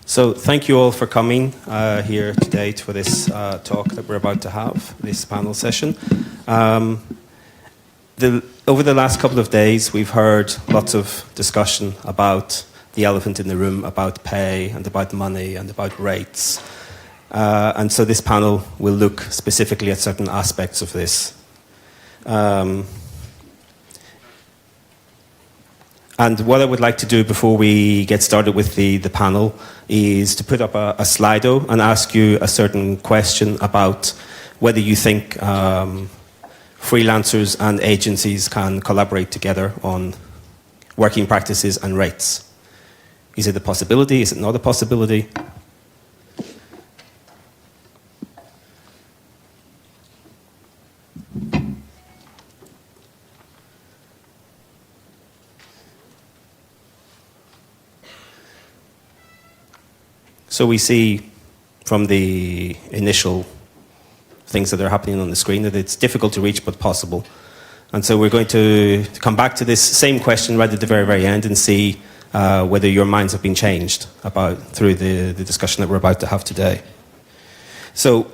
So thank you all for coming here today for this talk that we're about to have, this panel session. Over the last couple of days, we've heard lots of discussion about the elephant in the room, about pay and about money and about rates. And so this panel will look specifically at certain aspects of this. And what I would like to do before we get started with the panel is to put up a Slido and ask you a certain question about whether you think freelancers and agencies can collaborate together on working practices and rates. Is it a possibility? Is it not a possibility? So we see from the initial things that are happening on the screen that it's difficult to reach but possible. And so we're going to come back to this same question right at the very, very end and see whether your minds have been changed through the discussion that we're about to have today. So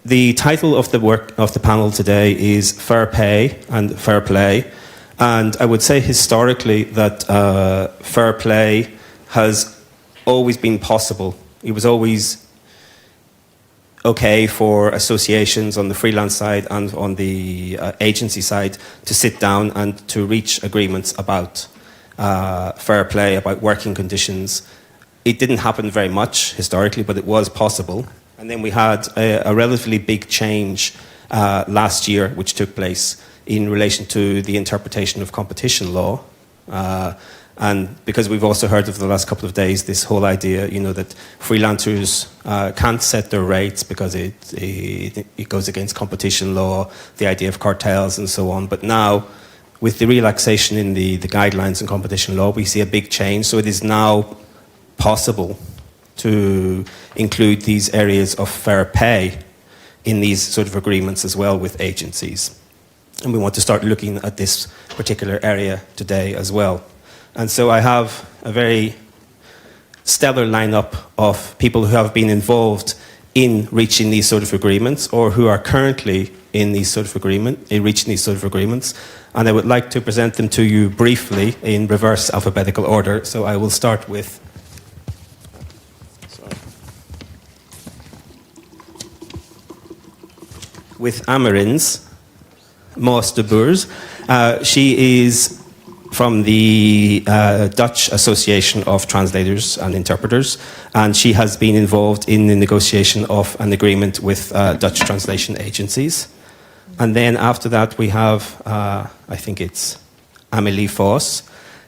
the title of the panel today is Fair Pay and Fair Play. And I would say historically that fair play has always been possible. It was always okay for associations on the freelance side and on the agency side to sit down and to reach agreements about fair play, about working conditions. It didn't happen very much historically, but it was possible. And then we had a relatively big change last year, which took place in relation to the interpretation of competition law. And because we've also heard over the last couple of days this whole idea, that freelancers can't set their rates because it goes against competition law, the idea of cartels and so on. But now, with the relaxation in the guidelines in competition law, we see a big change. So it is now possible to include these areas of fair pay in these sort of agreements as well with agencies. And we want to start looking at this particular area today as well. And so I have a very stellar lineup of people who have been involved in reaching these sort of agreements or who are currently in reaching these sort of agreements. And I would like to present them to you briefly in reverse alphabetical order. So I will start with Amarins Moos de Boers. She is from the Dutch Association of Translators and Interpreters, and she has been involved in the negotiation of an agreement with Dutch translation agencies. And then after that we have, I think it's Amélie Vos,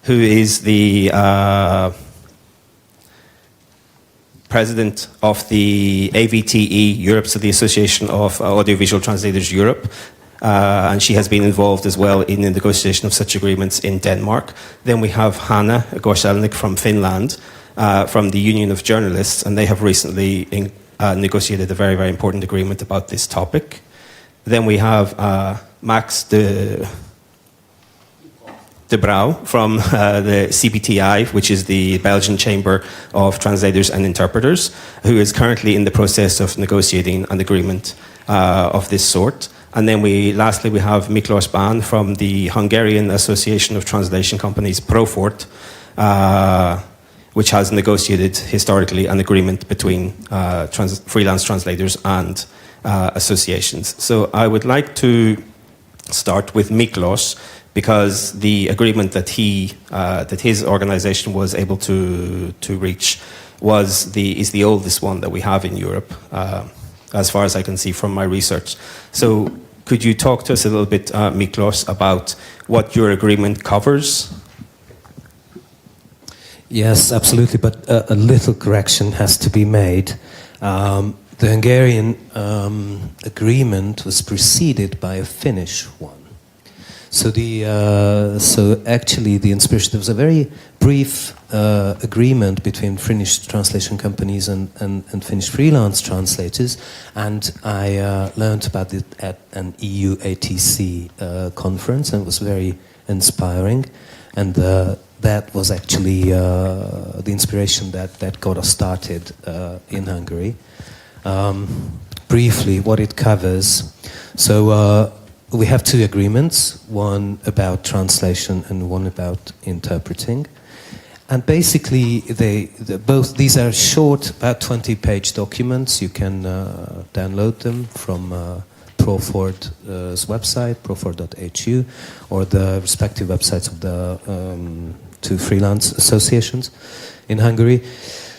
who is the president of the AVTE Europe, so the Association of Audiovisual Translators Europe. And she has been involved as well in the negotiation of such agreements in Denmark. Then we have Hanna Gorselnik from Finland, from the Union of Journalists, and they have recently negotiated a very, very important agreement about this topic. Then we have Max de Brouw from the CBTI, which is the Belgian Chamber of Translators and Interpreters, who is currently in the process of negotiating an agreement of this sort. And then lastly we have Miklos Ban from the Hungarian Association of Translation Companies, Profort, which has negotiated historically an agreement between freelance translators and associations. So I would like to start with Miklos, because the agreement that his organization was able to reach is the oldest one that we have in Europe, as far as I can see from my research. So could you talk to us a little bit, Miklos, about what your agreement covers? Yes, absolutely, but a little correction has to be made. The Hungarian agreement was preceded by a Finnish one. So actually the inspiration, there was a very brief agreement between Finnish translation companies and Finnish freelance translators, and I learned about it at an EU ATC conference, and it was very inspiring. and that was actually the inspiration that got us started in Hungary. Briefly, what it covers. So we have two agreements, one about translation and one about interpreting. And basically, both these are short, about 20-page documents. You can download them from Proford's website, proford.hu, or the respective websites of the two freelance associations in Hungary.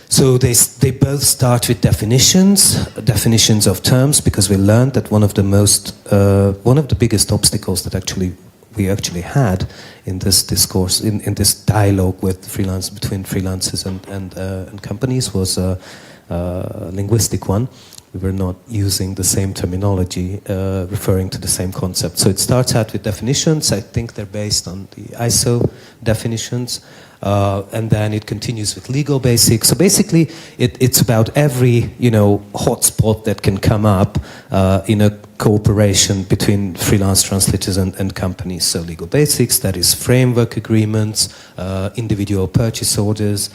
So they both start with definitions of terms, because we learned that one of the biggest obstacles that we actually had in this discourse, in this dialogue between freelancers and companies, was a linguistic one. We were not using the same terminology, referring to the same concept. So it starts out with definitions. I think they're based on the ISO definitions. And then it continues with legal basics. So basically, it's about every hotspot that can come up in a cooperation between freelance translators and companies. So legal basics, that is framework agreements, individual purchase orders,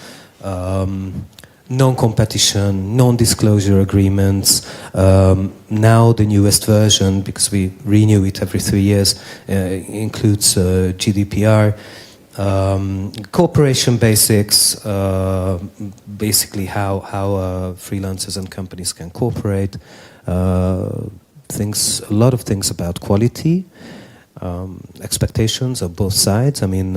non-competition, non-disclosure agreements. Now the newest version, because we renew it every 3 years, includes GDPR. Cooperation basics, basically how freelancers and companies can cooperate. A lot of things about quality, expectations of both sides. I mean,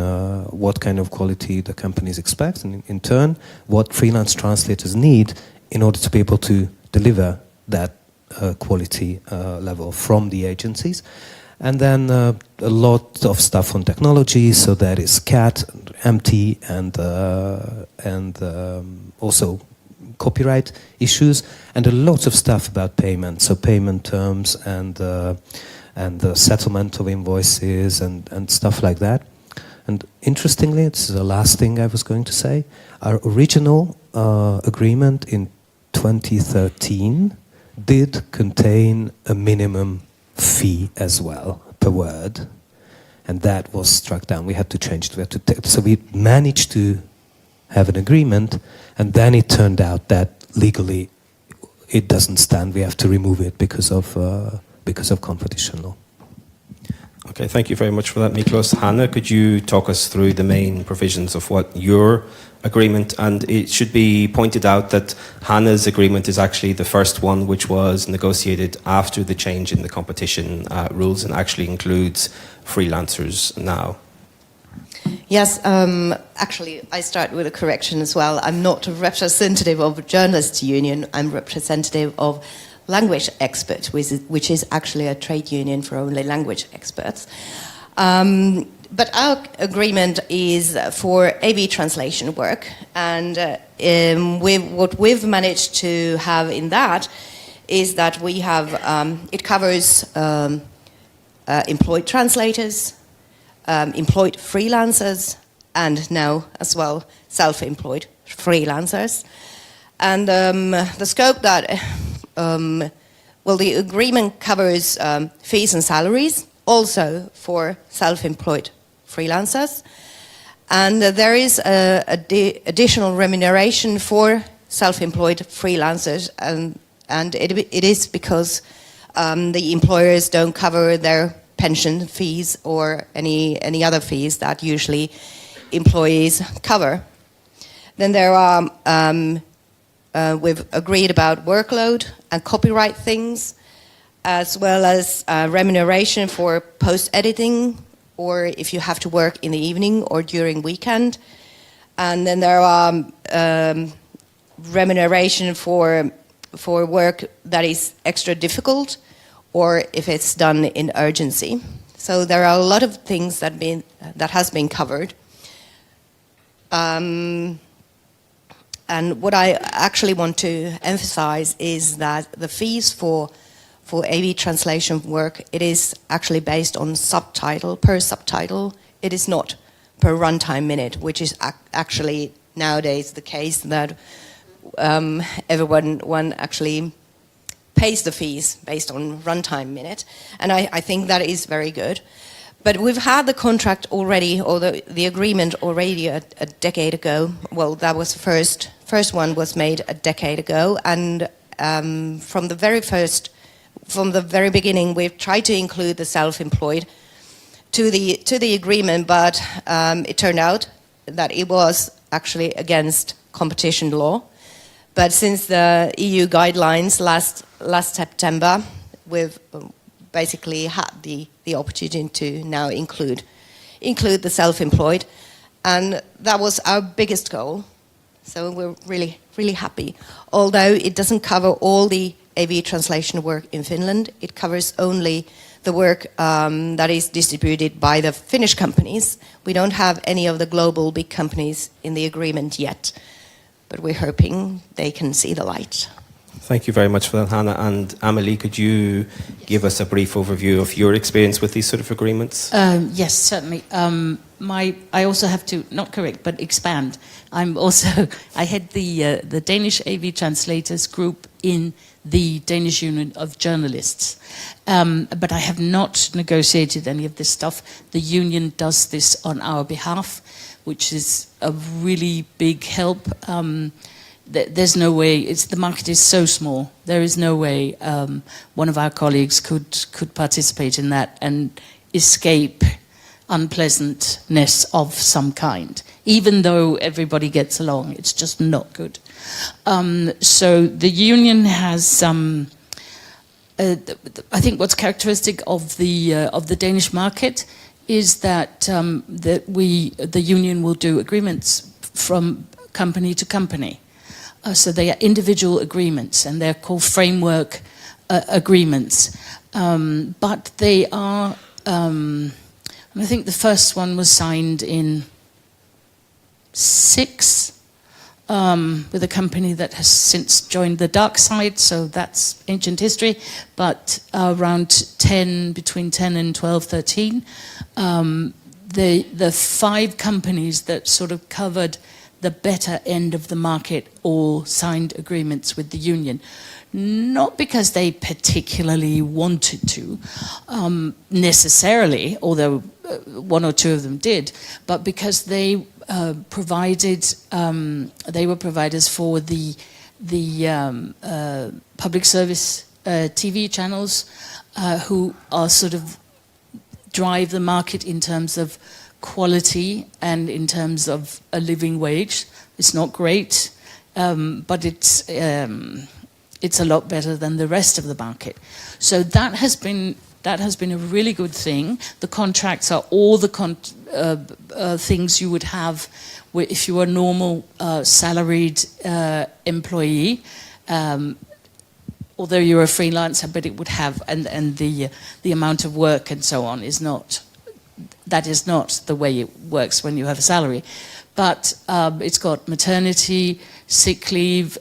what kind of quality the companies expect, and in turn, what freelance translators need in order to be able to deliver that quality level from the agencies. And then a lot of stuff on technology, so that is CAT, MT, and also copyright issues, and a lot of stuff about payment, so payment terms and the settlement of invoices and stuff like that. And interestingly, this is the last thing I was going to say, our original agreement in 2013 did contain a minimum fee as well per word, and that was struck down. We had to change it. So we managed to have an agreement, and then it turned out that legally it doesn't stand. We have to remove it because of competition law. Okay, thank you very much for that, Miklos. Hannah, could you talk us through the main provisions of what your agreement, and it should be pointed out that Hannah's agreement is actually the first one which was negotiated after the change in the competition rules, and actually includes freelancers now. Yes, actually I start with a correction as well. I'm not a representative of a journalists union, I'm representative of language expert, which is actually a trade union for only language experts. But our agreement is for AV translation work, and what we've managed to have in that is that we have, it covers employed translators, employed freelancers, and now as well self-employed freelancers. And the scope that the agreement covers fees and salaries, also for self-employed freelancers. And there is additional remuneration for self-employed freelancers, and it is because the employers don't cover their pension fees or any other fees that usually employees cover. Then there are we've agreed about workload and copyright things, as well as remuneration for post-editing, or if you have to work in the evening or during weekend. And then there are remuneration for work that is extra difficult, or if it's done in urgency. So there are a lot of things that has been covered. And what I actually want to emphasize is that the fees for AV translation work, it is actually based on per subtitle. It is not per runtime minute, which is actually nowadays the case, that everyone actually pays the fees based on runtime minute. And I think that is very good. But we've had the contract already, or the agreement already a decade ago. Well, that was the first one was made a decade ago, and from the very beginning, we've tried to include the self-employed to the agreement, but it turned out that it was actually against competition law. But since the EU guidelines last September, we've basically had the opportunity to now include the self-employed, and that was our biggest goal. So we're really happy. Although it doesn't cover all the AV translation work in Finland, it covers only the work that is distributed by the Finnish companies. We don't have any of the global big companies in the agreement yet, but we're hoping they can see the light. Thank you very much for that, Hannah. And Amelie, could you give us a brief overview of your experience with these sort of agreements? Yes, certainly. I also have to, not correct, but expand. I head the Danish AV translators group in the Danish Union of Journalists. But I have not negotiated any of this stuff. The union does this on our behalf, which is a really big help. There's no way, the market is so small, there is no way one of our colleagues could participate in that and escape unpleasantness of some kind. Even though everybody gets along, it's just not good. So the union has I think what's characteristic of the Danish market is that the union will do agreements from company to company. So they are individual agreements, and they're called framework agreements. But they are, I think the first one was signed in 2006 with a company that has since joined the dark side, so that's ancient history. But around between 10 and 12, 13, the 5 companies that sort of covered the better end of the market all signed agreements with the union. Not because they particularly wanted to, necessarily, although one or two of them did, but because they they were providers for the public service TV channels who are sort of drive the market in terms of quality and in terms of a living wage. It's not great, but it's a lot better than the rest of the market. So that has been a really good thing. The contracts are all the things you would have if you were a normal salaried employee. Although you're a freelancer, but it would have, and the amount of work and so on is not. That is not the way it works when you have a salary. But it's got maternity, sick leave,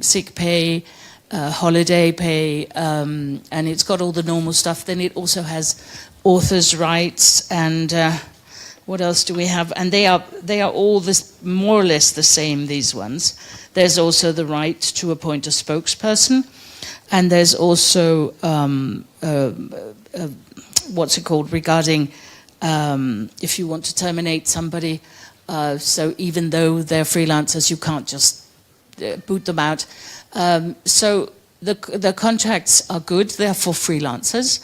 sick pay, holiday pay, and it's got all the normal stuff. Then it also has authors' rights and what else do we have? And they are all more or less the same, these ones. There's also the right to appoint a spokesperson, and there's also what's it called, regarding if you want to terminate somebody, so even though they're freelancers, you can't just boot them out. So the contracts are good, they're for freelancers.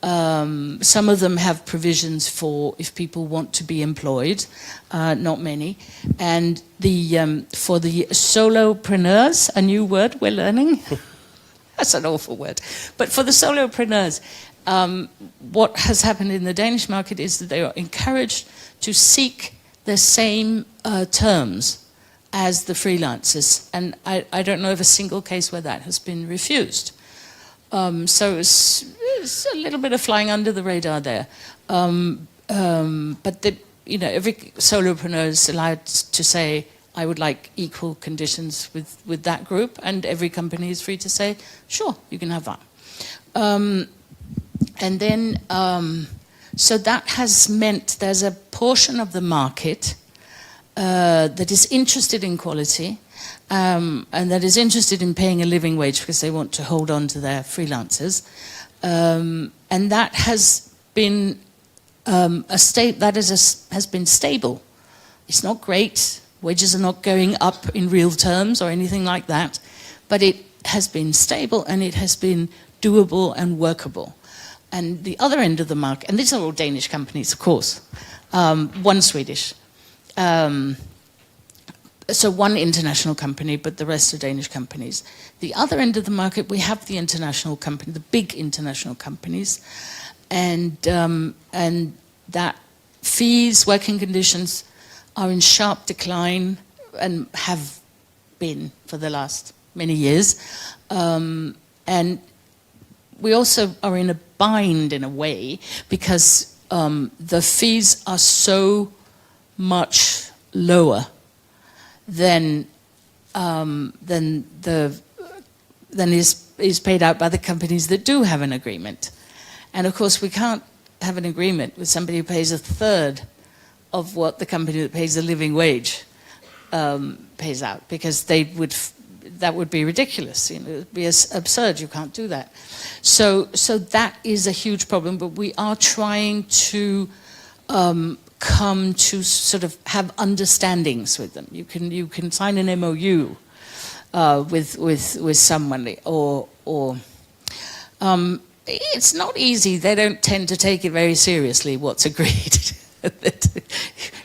Some of them have provisions for if people want to be employed, not many. And for the solopreneurs, a new word we're learning. That's an awful word. But for the solopreneurs, what has happened in the Danish market is that they are encouraged to seek the same terms as the freelancers. And I don't know of a single case where that has been refused. So it's a little bit of flying under the radar there. But every solopreneur is allowed to say, I would like equal conditions with that group, and every company is free to say, sure, you can have that. And then, so that has meant there's a portion of the market that is interested in quality, and that is interested in paying a living wage because they want to hold on to their freelancers. And that has been a state that has been stable. It's not great. Wages are not going up in real terms or anything like that, but it has been stable and it has been doable and workable. And the other end of the market, and these are all Danish companies, of course, one Swedish. So one international company, but the rest are Danish companies. The other end of the market, we have the international company, the big international companies, and that fees, working conditions are in sharp decline and have been for the last many years. And we also are in a bind in a way because the fees are so much lower than is paid out by the companies that do have an agreement. And of course we can't have an agreement with somebody who pays a third of what the company that pays the living wage pays out, because that would be ridiculous. You know, it would be absurd. You can't do that. So that is a huge problem. But we are trying to come to sort of have understandings with them. You can sign an MOU with someone, or it's not easy. They don't tend to take it very seriously what's agreed.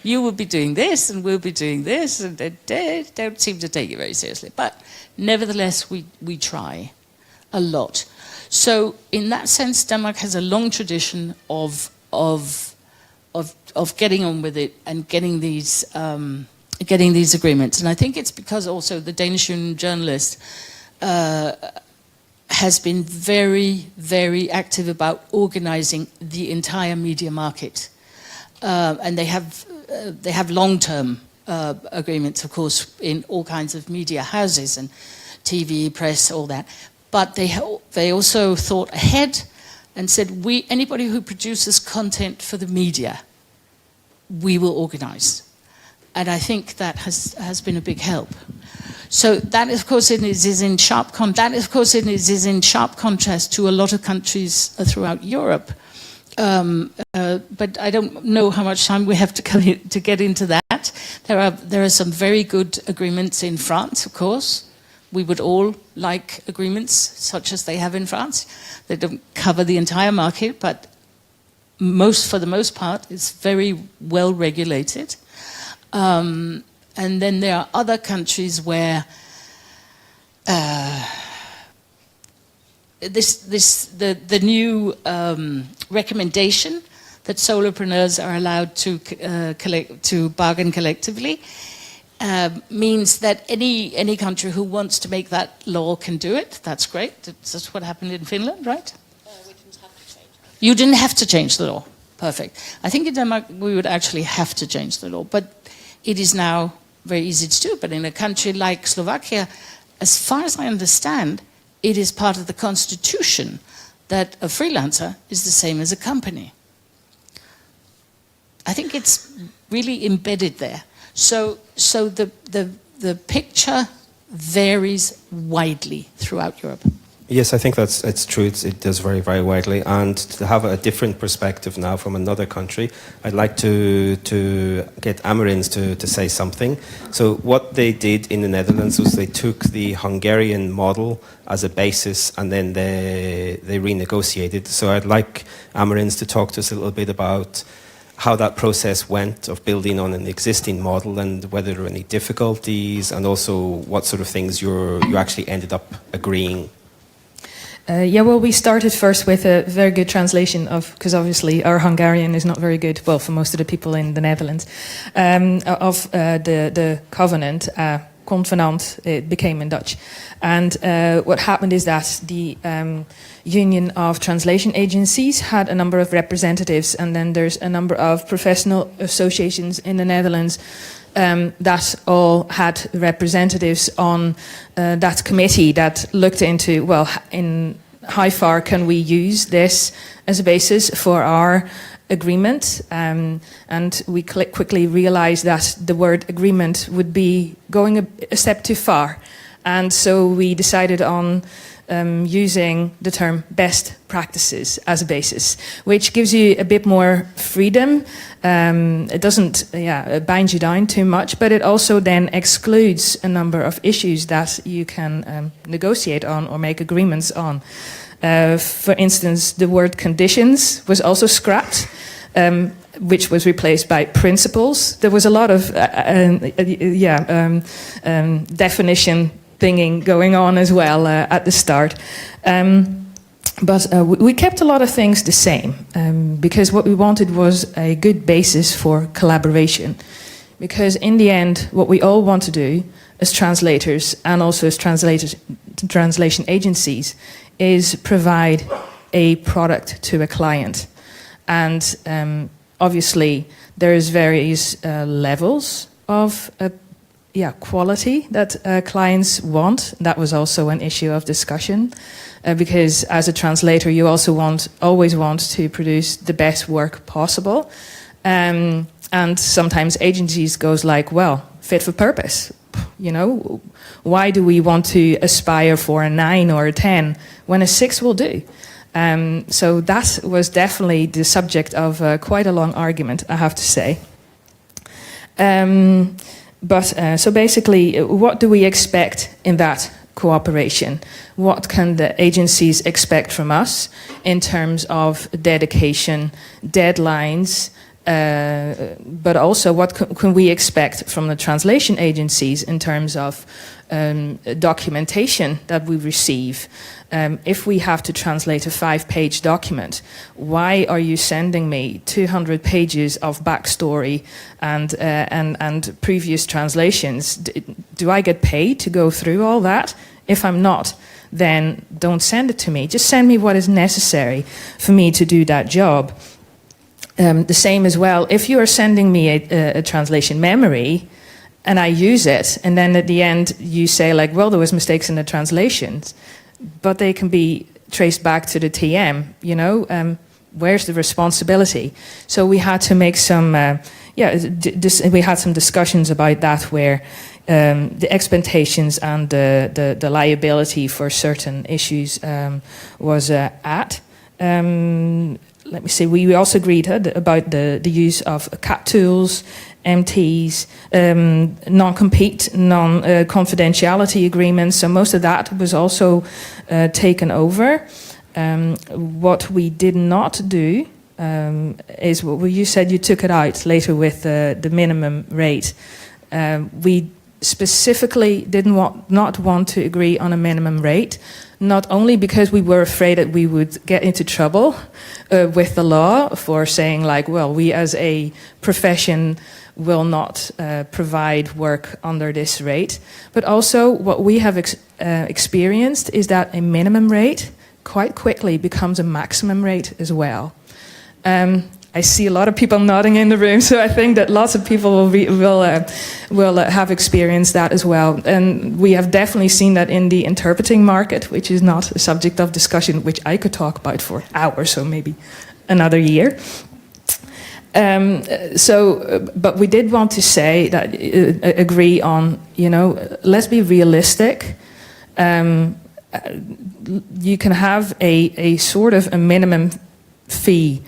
You will be doing this and we'll be doing this, and they don't seem to take it very seriously. But nevertheless, we try a lot. So in that sense, Denmark has a long tradition of getting on with it and getting these agreements. And I think it's because also the Danish Union Journalist has been very, very active about organizing the entire media market. And they have long-term agreements, of course, in all kinds of media houses and TV, press, all that. But they also thought ahead and said, anybody who produces content for the media, we will organize. And I think that has been a big help. So that, of course, is in sharp contrast to a lot of countries throughout Europe. But I don't know how much time we have to get into that. There are some very good agreements in France, of course. We would all like agreements such as they have in France. They don't cover the entire market, but for the most part, it's very well regulated. And then there are other countries where the new recommendation that solopreneurs are allowed to bargain collectively means that any country who wants to make that law can do it. That's great. That's what happened in Finland, right? We didn't have to change it. You didn't have to change the law. Perfect. I think in Denmark we would actually have to change the law, but it is now very easy to do. But in a country like Slovakia, as far as I understand, it is part of the constitution that a freelancer is the same as a company. I think it's really embedded there. So the picture varies widely throughout Europe. Yes, I think it's true. It does vary very widely. And to have a different perspective now from another country, I'd like to get Amarins to say something. So what they did in the Netherlands was they took the Hungarian model as a basis and then they renegotiated. So I'd like Amarins to talk to us a little bit about how that process went of building on an existing model and whether there were any difficulties and also what sort of things you actually ended up agreeing. Well, we started first with a very good translation because obviously our Hungarian is not very good, well, for most of the people in the Netherlands, of the covenant, convenant, it became in Dutch. And what happened is that the Union of Translation Agencies had a number of representatives, and then there's a number of professional associations in the Netherlands that all had representatives on that committee that looked into, well, in how far can we use this as a basis for our agreement, and we quickly realized that the word agreement would be going a step too far, And so we decided on using the term best practices as a basis, which gives you a bit more freedom. It doesn't bind you down too much, but it also then excludes a number of issues that you can negotiate on or make agreements on. For instance, the word conditions was also scrapped, which was replaced by principles. There was a lot of definition thinging going on as well at the start. But we kept a lot of things the same because what we wanted was a good basis for collaboration. Because in the end, what we all want to do as translators and also as translation agencies is provide a product to a client. And obviously, there's various levels of quality that clients want. That was also an issue of discussion because as a translator, you also always want to produce the best work possible. And sometimes agencies goes like, well, fit for purpose. You know, why do we want to aspire for a 9 or a 10 when a 6 will do? So that was definitely the subject of quite a long argument, I have to say. So basically, what do we expect in that cooperation? What can the agencies expect from us in terms of dedication, deadlines, but also what can we expect from the translation agencies in terms of documentation that we receive? If we have to translate a 5-page document, why are you sending me 200 pages of backstory and previous translations? Do I get paid to go through all that? If I'm not, then don't send it to me. Just send me what is necessary for me to do that job. The same as well, if you are sending me a translation memory and I use it, and then at the end you say like, well, there was mistakes in the translations, but they can be traced back to the TM, you know, where's the responsibility? So we had to make some, we had some discussions about that where the expectations and the liability for certain issues was at. Let me see, we also agreed about the use of CAT tools, MTs, non-compete, non-confidentiality agreements. So most of that was also taken over. What we did not do is what you said you took it out later with the minimum rate. We specifically not want to agree on a minimum rate, not only because we were afraid that we would get into trouble with the law for saying like, well, we as a profession will not provide work under this rate, but also what we have experienced is that a minimum rate quite quickly becomes a maximum rate as well. I see a lot of people nodding in the room, so I think that lots of people will have experienced that as well. And we have definitely seen that in the interpreting market, which is not a subject of discussion, which I could talk about for hours, so maybe another year. But we did want to say that, agree on, you know, let's be realistic. You can have a sort of a minimum fee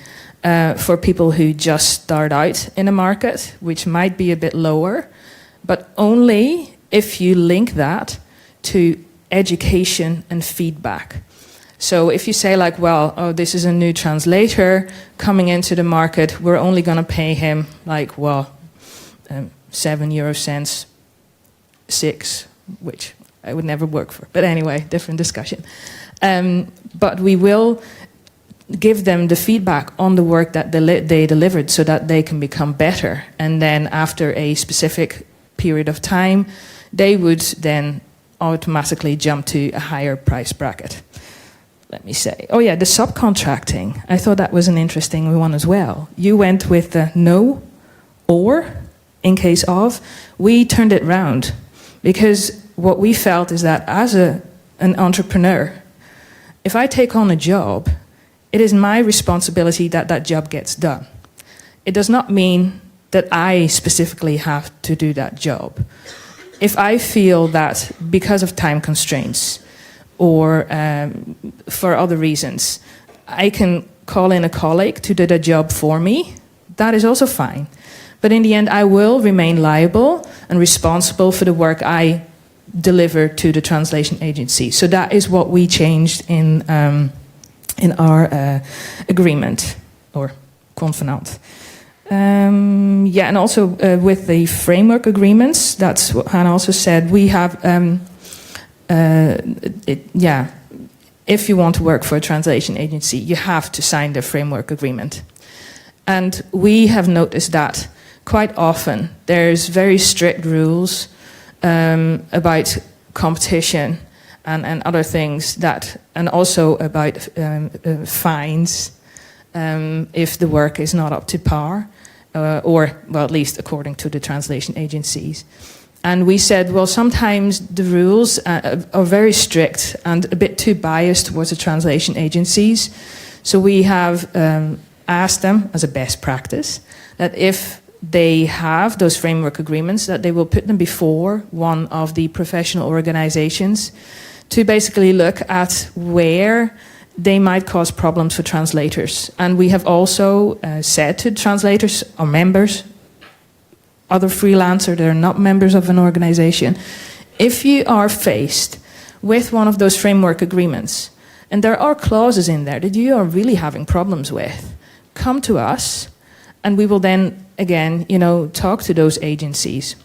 for people who just start out in a market, which might be a bit lower, but only if you link that to education and feedback. So if you say like, well, oh, this is a new translator coming into the market, we're only going to pay him like, well, 7 euro cents, 6, which I would never work for. But anyway, different discussion. But we will give them the feedback on the work that they delivered so that they can become better. And then after a specific period of time, they would then automatically jump to a higher price bracket. Let me say, oh yeah, the subcontracting. I thought that was an interesting one as well. You went with the no or in case of. We turned it round because what we felt is that as an entrepreneur, if I take on a job, it is my responsibility that that job gets done. It does not mean that I specifically have to do that job. if I feel that because of time constraints or for other reasons, I can call in a colleague to do the job for me, that is also fine. But in the end, I will remain liable and responsible for the work I deliver to the translation agency. So that is what we changed in our agreement or covenant. And also with the framework agreements, that's what Hannah also said. We have, if you want to work for a translation agency, you have to sign the framework agreement. And we have noticed that quite often there's very strict rules about competition and other things and also about fines if the work is not up to par, or at least according to the translation agencies. And we said, well, sometimes the rules are very strict and a bit too biased towards the translation agencies. So we have asked them as a best practice that if they have those framework agreements, that they will put them before one of the professional organizations to basically look at where they might cause problems for translators. And we have also said to translators or members, other freelancers that are not members of an organization, if you are faced with one of those framework agreements, and there are clauses in there that you are really having problems with, come to us, and we will then, again, talk to those agencies.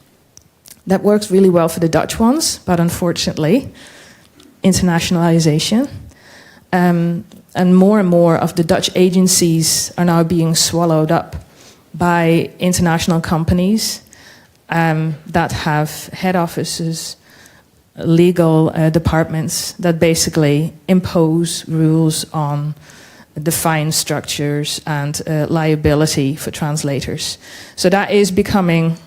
That works really well for the Dutch ones, but unfortunately, internationalization. And more of the Dutch agencies are now being swallowed up by international companies that have head offices, legal departments that basically impose rules on the fine structures and liability for translators. So that is becoming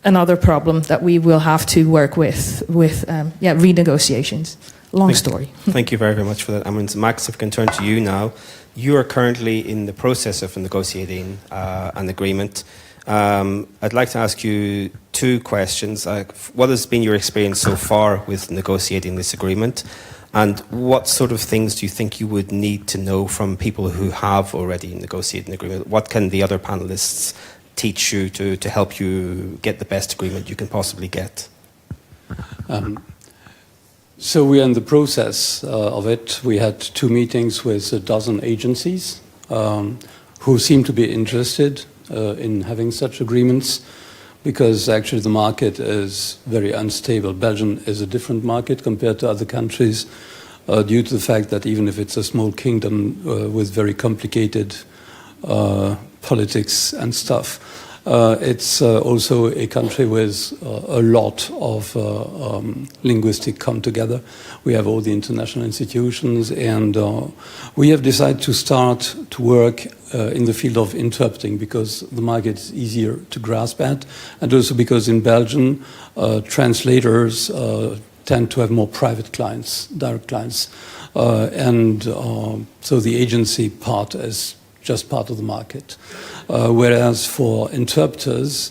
another problem that we will have to work with renegotiations. Long story. Thank you very, very much for that. Max, if I can turn to you now. You are currently in the process of negotiating an agreement. I'd like to ask you two questions. What has been your experience so far with negotiating this agreement? And what sort of things do you think you would need to know from people who have already negotiated an agreement? What can the other panelists teach you to help you get the best agreement you can possibly get? So we are in the process of it. We had 2 meetings with a dozen agencies who seem to be interested in having such agreements, because actually the market is very unstable. Belgium is a different market compared to other countries due to the fact that even if it's a small kingdom with very complicated politics and stuff, it's also a country with a lot of linguistic come together. We have all the international institutions, and we have decided to start to work in the field of interpreting, because the market is easier to grasp at, and also because in Belgium, translators tend to have more private clients, direct clients, and so the agency part is just part of the market. Whereas for interpreters,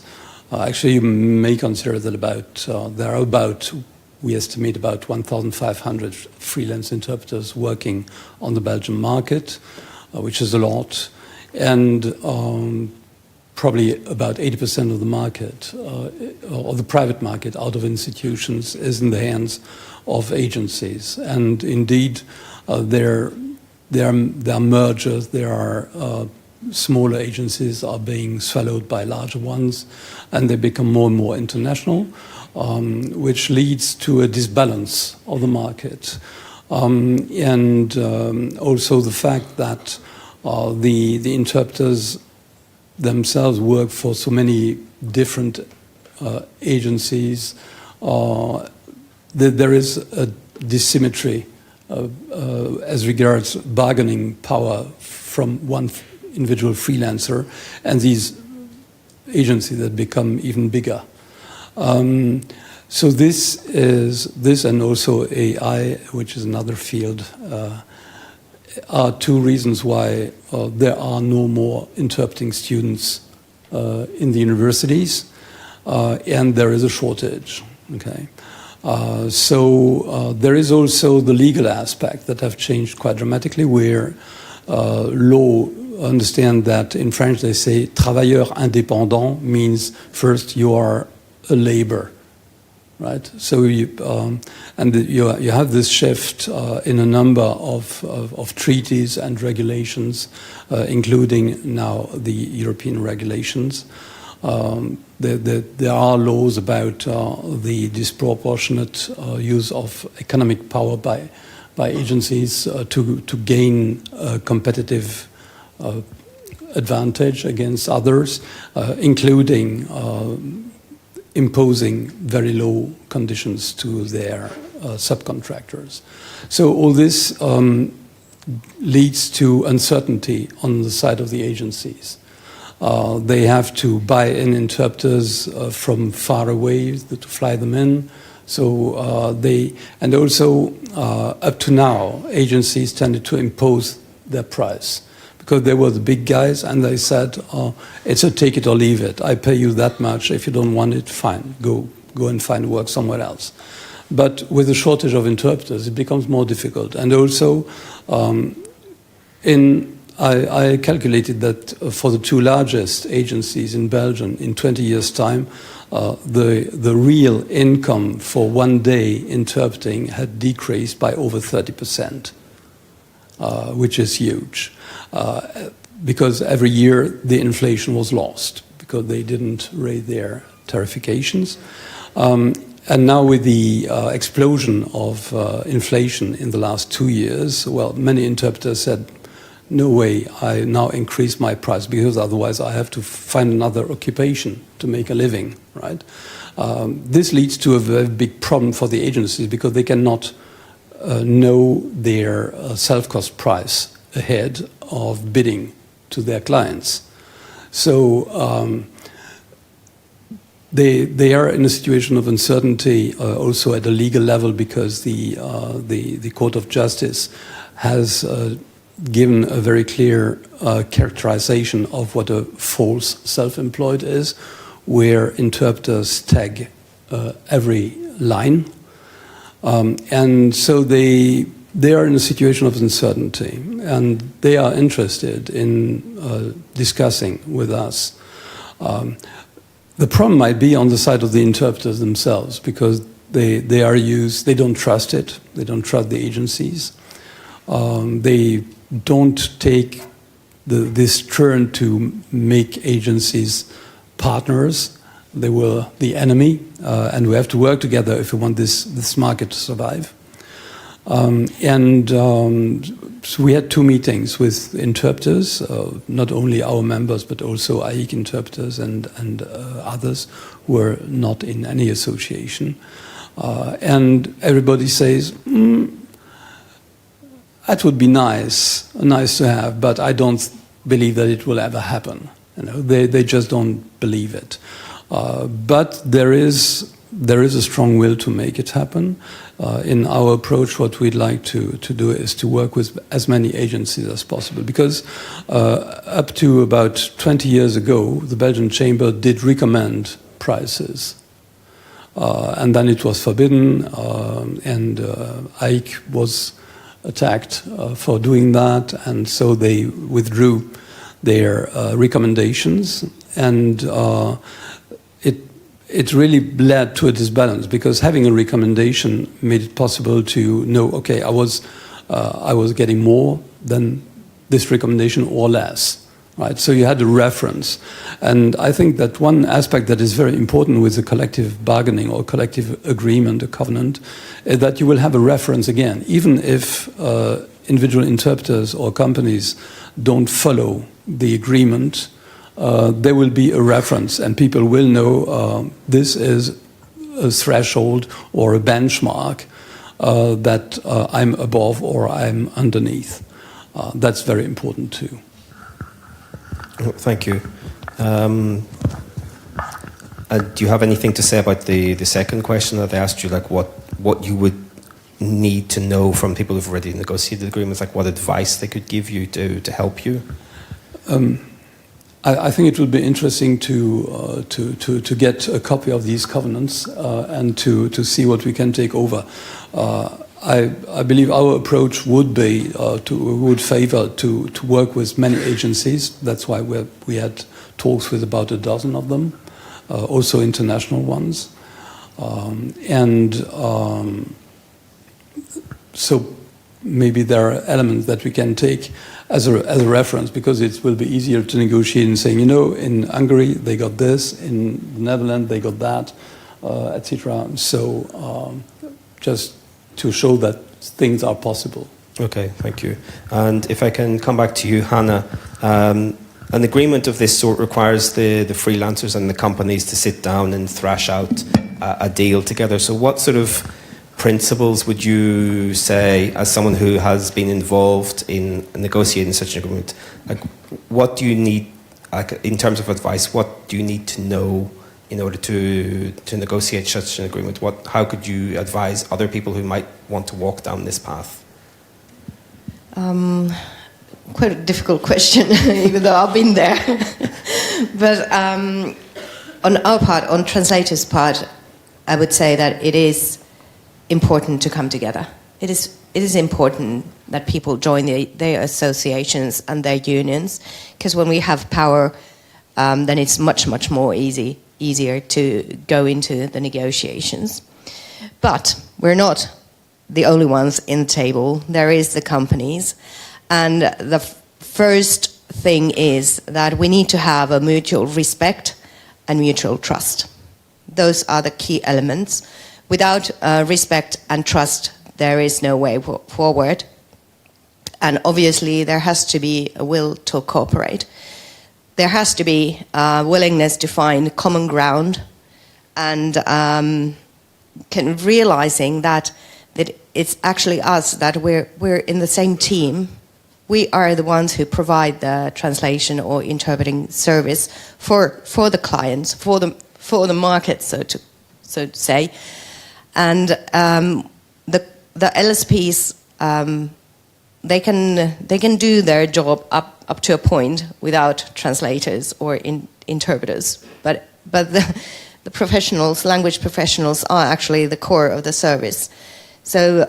actually you may consider that there are about, we estimate about 1,500 freelance interpreters working on the Belgian market, which is a lot. And probably about 80% of the market, or the private market out of institutions, is in the hands of agencies. And indeed, there are mergers, there are smaller agencies are being swallowed by larger ones, and they become more and more international, which leads to a disbalance of the market. And also the fact that the interpreters themselves work for so many different agencies, there is a dissymmetry as regards bargaining power from one individual freelancer and these agencies that become even bigger. So this and also AI, which is another field, are 2 reasons why there are no more interpreting students in the universities. and there is a shortage. Okay, so there is also the legal aspect that have changed quite dramatically, where law understand that in French they say travailleur indépendant means first you are a labor, right? So you have this shift in a number of treaties and regulations, including now the European regulations. There are laws about the disproportionate use of economic power by agencies to gain competitive advantage against others, including imposing very low conditions to their subcontractors. So all this leads to uncertainty on the side of the agencies. They have to buy in interpreters from far away to fly them in. So and also up to now, agencies tended to impose their price, because they were the big guys, and they said, it's a take it or leave it. I pay you that much. If you don't want it, fine, go and find work somewhere else. But with the shortage of interpreters, it becomes more difficult. And also, I calculated that for the two largest agencies in Belgium, in 20 years' time, the real income for one day interpreting had decreased by over 30%, which is huge. Because every year the inflation was lost, because they didn't raise their tarifications. And now with the explosion of inflation in the last 2 years, well, many interpreters said, no way, I now increase my price, because otherwise I have to find another occupation to make a living, right? This leads to a very big problem for the agencies, because they cannot know their self-cost price ahead of bidding to their clients. So they are in a situation of uncertainty also at a legal level, because the Court of Justice has given a very clear characterization of what a false self-employed is, where interpreters tag every line. And so they are in a situation of uncertainty, and they are interested in discussing with us. The problem might be on the side of the interpreters themselves, because they don't trust it, they don't trust the agencies. They don't take this turn to make agencies partners. They were the enemy, and we have to work together if we want this market to survive. So we had 2 meetings with interpreters, not only our members, but also AIC interpreters and others who were not in any association. And everybody says, that would be nice to have, but I don't believe that it will ever happen. You know, they just don't believe it. But there is a strong will to make it happen. In our approach, what we'd like to do is to work with as many agencies as possible, because up to about 20 years ago, the Belgian Chamber did recommend prices. And then it was forbidden, and AIC was attacked for doing that, and so they withdrew their recommendations, and it really led to a disbalance, because having a recommendation made it possible to know, okay, I was getting more than this recommendation or less, right? So you had a reference, and I think that one aspect that is very important with the collective bargaining or collective agreement, a covenant, is that you will have a reference again, even if individual interpreters or companies don't follow the agreement. There will be a reference, and people will know this is a threshold or a benchmark that I'm above or I'm underneath. That's very important too. Thank you. Do you have anything to say about the second question that I asked you, like what you would need to know from people who've already negotiated agreements, like what advice they could give you to help you? I think it would be interesting to get a copy of these covenants and to see what we can take over. I believe our approach would be would favor to work with many agencies. That's why we had talks with about a dozen of them, also international ones, so maybe there are elements that we can take as a reference, because it will be easier to negotiate and saying, in Hungary they got this, in the Netherlands they got that, etc. So just to show that things are possible. Okay, thank you. And if I can come back to you, Hannah, an agreement of this sort requires the freelancers and the companies to sit down and thrash out a deal together. So what sort of principles would you say, as someone who has been involved in negotiating such an agreement, like what do you need, like in terms of advice, what do you need to know in order to negotiate such an agreement? How could you advise other people who might want to walk down this path? Quite a difficult question, even though I've been there. But on our part, on translators' part, I would say that it is important to come together. It is important that people join their associations and their unions, because when we have power, then it's much more easier to go into the negotiations. But we're not the only ones in the table. There is the companies, and the first thing is that we need to have a mutual respect and mutual trust. Those are the key elements. Without respect and trust, there is no way forward. And obviously, there has to be a will to cooperate. There has to be a willingness to find common ground, and realizing that it's actually us, that we're in the same team. We are the ones who provide the translation or interpreting service for the clients, for the market, so to say. And the LSPs, they can do their job up to a point without translators or interpreters. But the professionals, language professionals, are actually the core of the service. So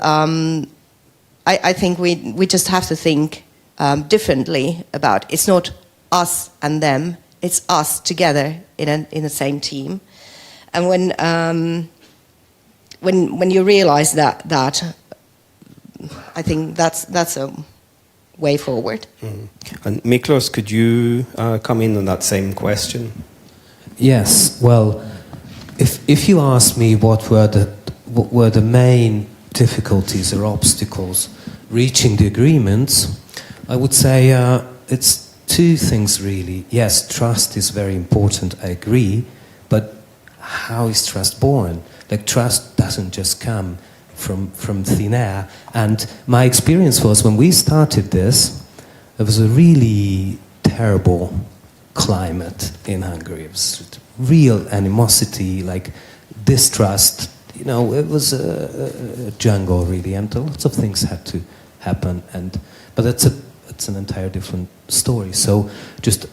I think we just have to think differently about. It's not us and them. It's us together in the same team. And when you realize that I think that's a way forward. Mm. And Miklos, could you come in on that same question? Yes. Well, if you ask me what were the main difficulties or obstacles reaching the agreements, I would say it's two things really. Yes, trust is very important, I agree, but how is trust born? Like, trust doesn't just come from thin air. And my experience was, when we started this, there was a really terrible climate in Hungary. It was real animosity, like distrust. It was a jungle really, and lots of things had to happen. But it's an entire different story. So just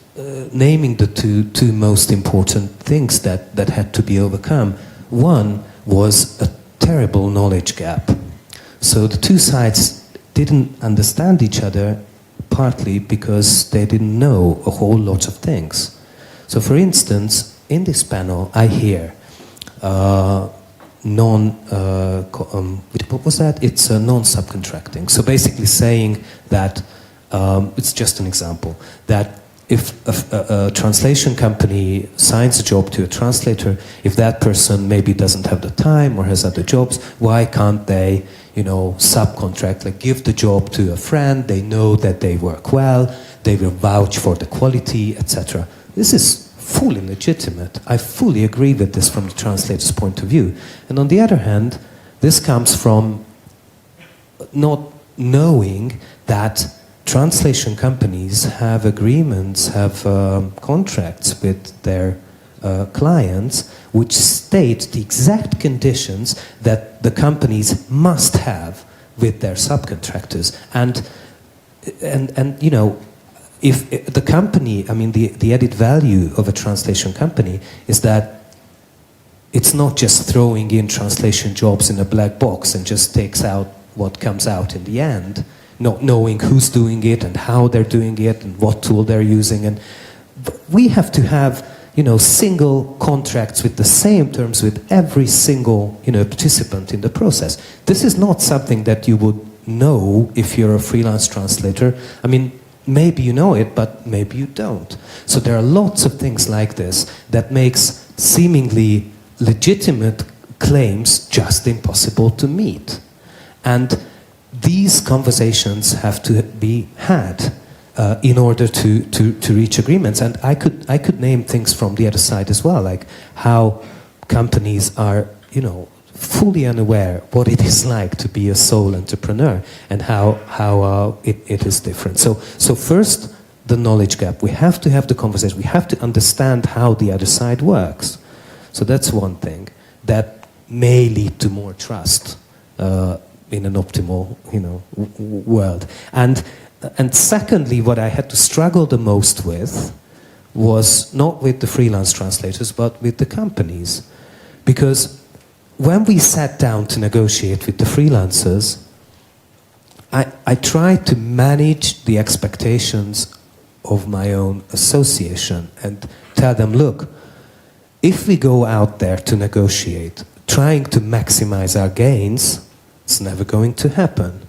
naming the two most important things that had to be overcome. One was a terrible knowledge gap. So the two sides didn't understand each other, partly because they didn't know a whole lot of things. So for instance, in this panel, I hear what was that? It's non-subcontracting. So basically saying that, it's just an example, that if a translation company signs a job to a translator, if that person maybe doesn't have the time or has other jobs, why can't they, subcontract, like give the job to a friend, they know that they work well, they will vouch for the quality, etc. This is fully legitimate. I fully agree with this from the translator's point of view. And on the other hand, this comes from not knowing that translation companies have agreements, have contracts with their clients, which state the exact conditions that the companies must have with their subcontractors. And if the company, I mean, the added value of a translation company is that it's not just throwing in translation jobs in a black box and just takes out what comes out in the end, not knowing who's doing it and how they're doing it and what tool they're using. And we have to have, single contracts with the same terms with every single, participant in the process. This is not something that you would know if you're a freelance translator. I mean, maybe you know it, but maybe you don't. So there are lots of things like this that makes seemingly legitimate claims just impossible to meet. And these conversations have to be had in order to reach agreements. And I could name things from the other side as well, like how companies are, fully unaware what it is like to be a sole entrepreneur and how it is different. So first, the knowledge gap. We have to have the conversation. We have to understand how the other side works. So that's one thing that may lead to more trust in an optimal, world. And secondly, what I had to struggle the most with was not with the freelance translators, but with the companies, because when we sat down to negotiate with the freelancers, I tried to manage the expectations of my own association and tell them, look, if we go out there to negotiate, trying to maximize our gains, it's never going to happen.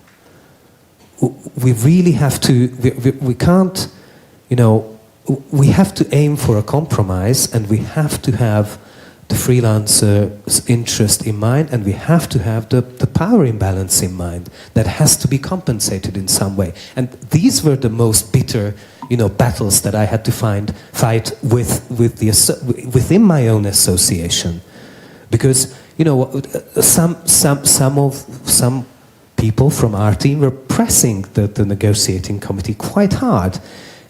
We really have to, we can't, we have to aim for a compromise, and we have to have the freelancer's interest in mind, and we have to have the power imbalance in mind that has to be compensated in some way. And these were the most bitter, battles that I had to fight within my own association, because some people from our team were pressing the negotiating committee quite hard,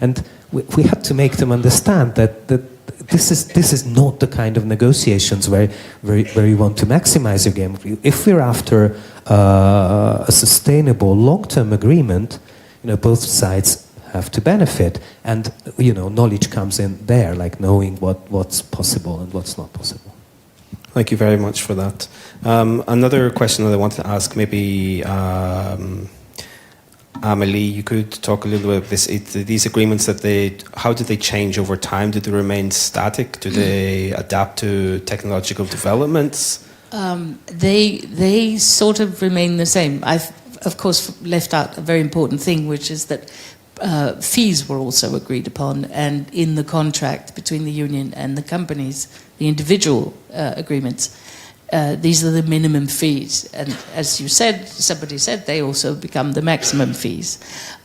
and we had to make them understand that this is not the kind of negotiations where you want to maximize your game. If we're after a sustainable long-term agreement, both sides have to benefit, and knowledge comes in there, like knowing what's possible and what's not possible. Thank you very much for that. Another question that I wanted to ask, maybe Amelie, you could talk a little bit about these agreements. How do they change over time? Do they remain static? Do they adapt to technological developments? They sort of remain the same. I've, of course, left out a very important thing, which is that fees were also agreed upon, and in the contract between the union and the companies, the individual agreements, these are the minimum fees. And as you said, somebody said, they also become the maximum fees.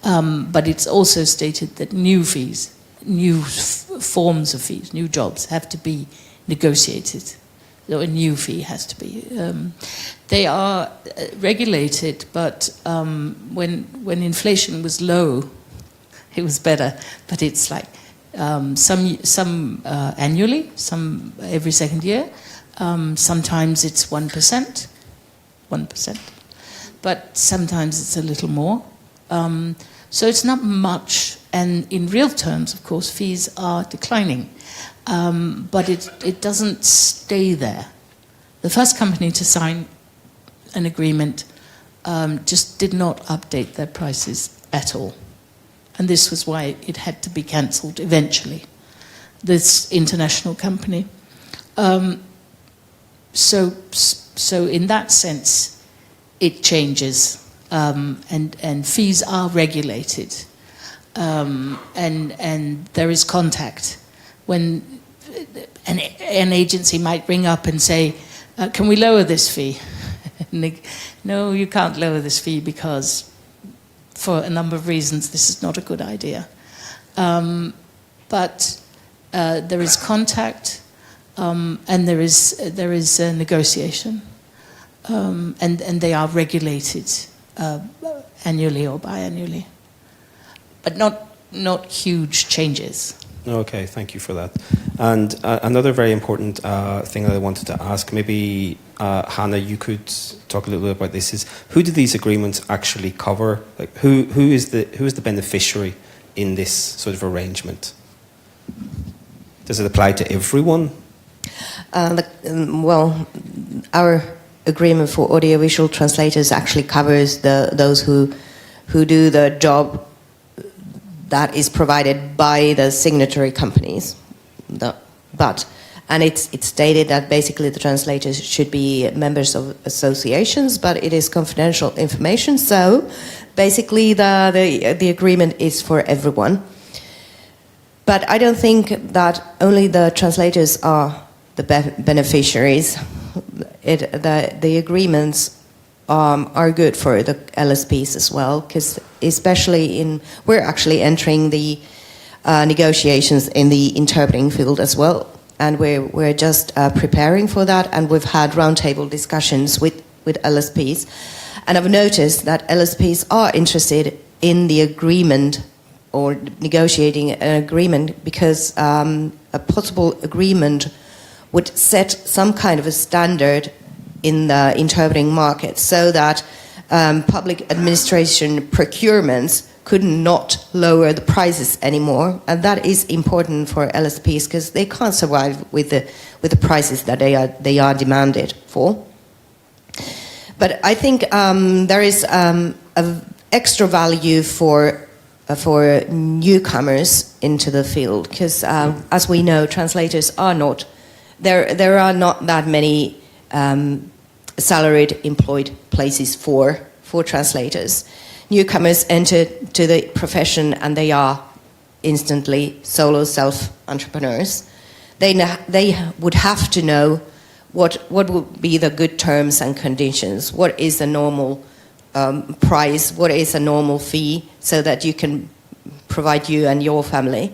But it's also stated that new fees, new forms of fees, new jobs have to be negotiated. So a new fee has to be. They are regulated, but when inflation was low, it was better. But it's like some annually, some every second year. Sometimes it's 1%, but sometimes it's a little more. So it's not much, and in real terms, of course, fees are declining, but it doesn't stay there. The first company to sign an agreement just did not update their prices at all, and this was why it had to be cancelled eventually, this international company. So in that sense, it changes, and fees are regulated, and there is contact. When an agency might ring up and say, "Can we lower this fee?" No, you can't lower this fee because, for a number of reasons, this is not a good idea. But there is contact. And there is a negotiation, and they are regulated annually or biannually, but not huge changes. Okay, thank you for that. And another very important thing that I wanted to ask, maybe Hannah, you could talk a little bit about this. Is who do these agreements actually cover? Like who is the beneficiary in this sort of arrangement? Does it apply to everyone? Well, our agreement for audiovisual translators actually covers those who do the job that is provided by the signatory companies. And it's stated that basically the translators should be members of associations, but it is confidential information. So basically the agreement is for everyone. But I don't think that only the translators are the beneficiaries. The agreements are good for the LSPs as well, because especially we're actually entering the negotiations in the interpreting field as well, and we're just preparing for that, and we've had roundtable discussions with LSPs, and I've noticed that LSPs are interested in the agreement or negotiating an agreement, because a possible agreement would set some kind of a standard in the interpreting market, so that public administration procurements could not lower the prices anymore, and that is important for LSPs because they can't survive with the prices that they are demanded for. But I think there is a extra value for newcomers into the field, because as we know, translators are not there are not that many salaried employed places for translators. Newcomers enter to the profession and they are instantly solo self-entrepreneurs. They would have to know what would be the good terms and conditions, what is the normal price, what is a normal fee, so that you can provide you and your family.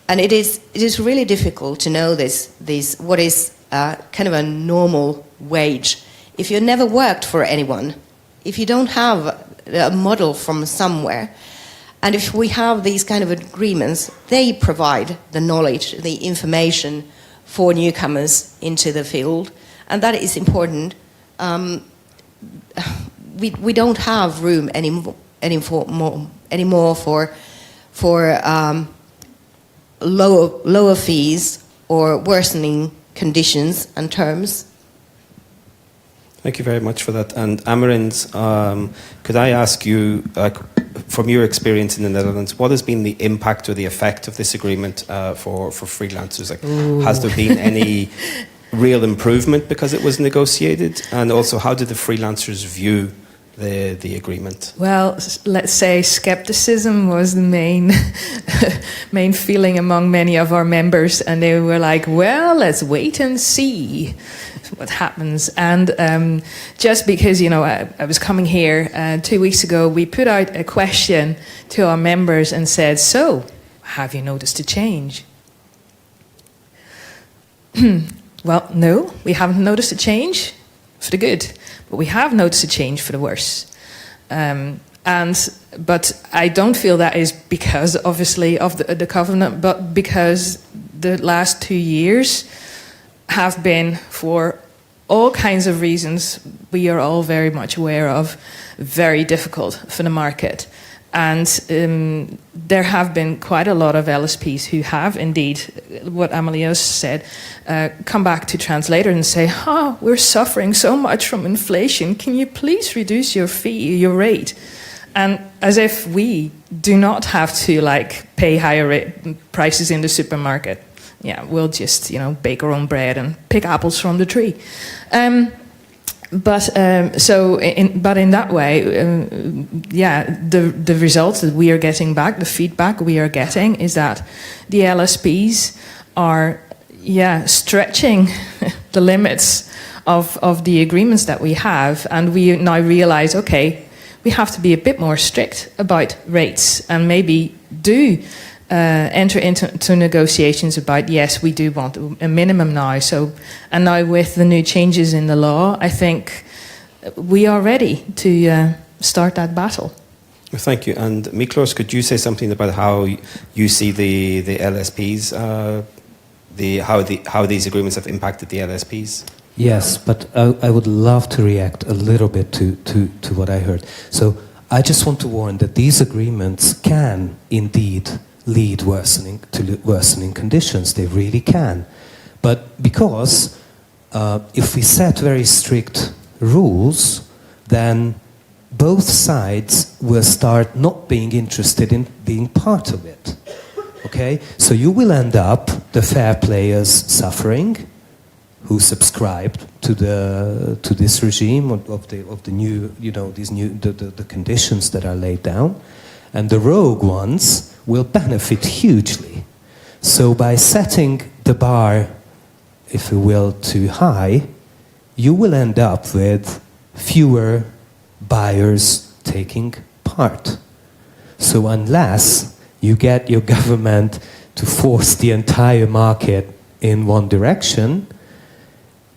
And it is really difficult to know what is kind of a normal wage. If you never worked for anyone, if you don't have a model from somewhere, and if we have these kind of agreements, they provide the knowledge, the information for newcomers into the field, and that is important. We don't have room anymore for lower fees or worsening conditions and terms. Thank you very much for that. And Amarins, could I ask you, from your experience in the Netherlands, what has been the impact or the effect of this agreement for freelancers? Has there been any real improvement because it was negotiated? And also, how did the freelancers view the agreement? Well, let's say skepticism was the main feeling among many of our members, and they were like, well, let's wait and see what happens. And just because, I was coming here 2 weeks ago, we put out a question to our members and said, so, have you noticed a change? Well, no, we haven't noticed a change for the good, but we have noticed a change for the worse. But I don't feel that is because, obviously, of the covenant, but because the last 2 years have been, for all kinds of reasons we are all very much aware of, very difficult for the market. And there have been quite a lot of LSPs who have indeed, what Amelios said, come back to translator and say, we're suffering so much from inflation, can you please reduce your fee, your rate? And as if we do not have to pay higher prices in the supermarket. Yeah, we'll just, bake our own bread and pick apples from the tree. But in that way, the results that we are getting back, the feedback we are getting, is that the LSPs are, stretching the limits of the agreements that we have, and we now realize, okay, we have to be a bit more strict about rates, and maybe do enter into negotiations about, yes, we do want a minimum now. And now with the new changes in the law, I think we are ready to start that battle. Well, thank you. And Miklos, could you say something about how you see the LSPs, how these agreements have impacted the LSPs? Yes, but I would love to react a little bit to what I heard. So I just want to warn that these agreements can indeed lead to worsening conditions. They really can. But because if we set very strict rules, then both sides will start not being interested in being part of it. Okay? So you will end up, the fair players, suffering, who subscribed to this regime of the new, the conditions that are laid down, and the rogue ones will benefit hugely. So by setting the bar, if you will, too high, you will end up with fewer buyers taking part. So unless you get your government to force the entire market in one direction,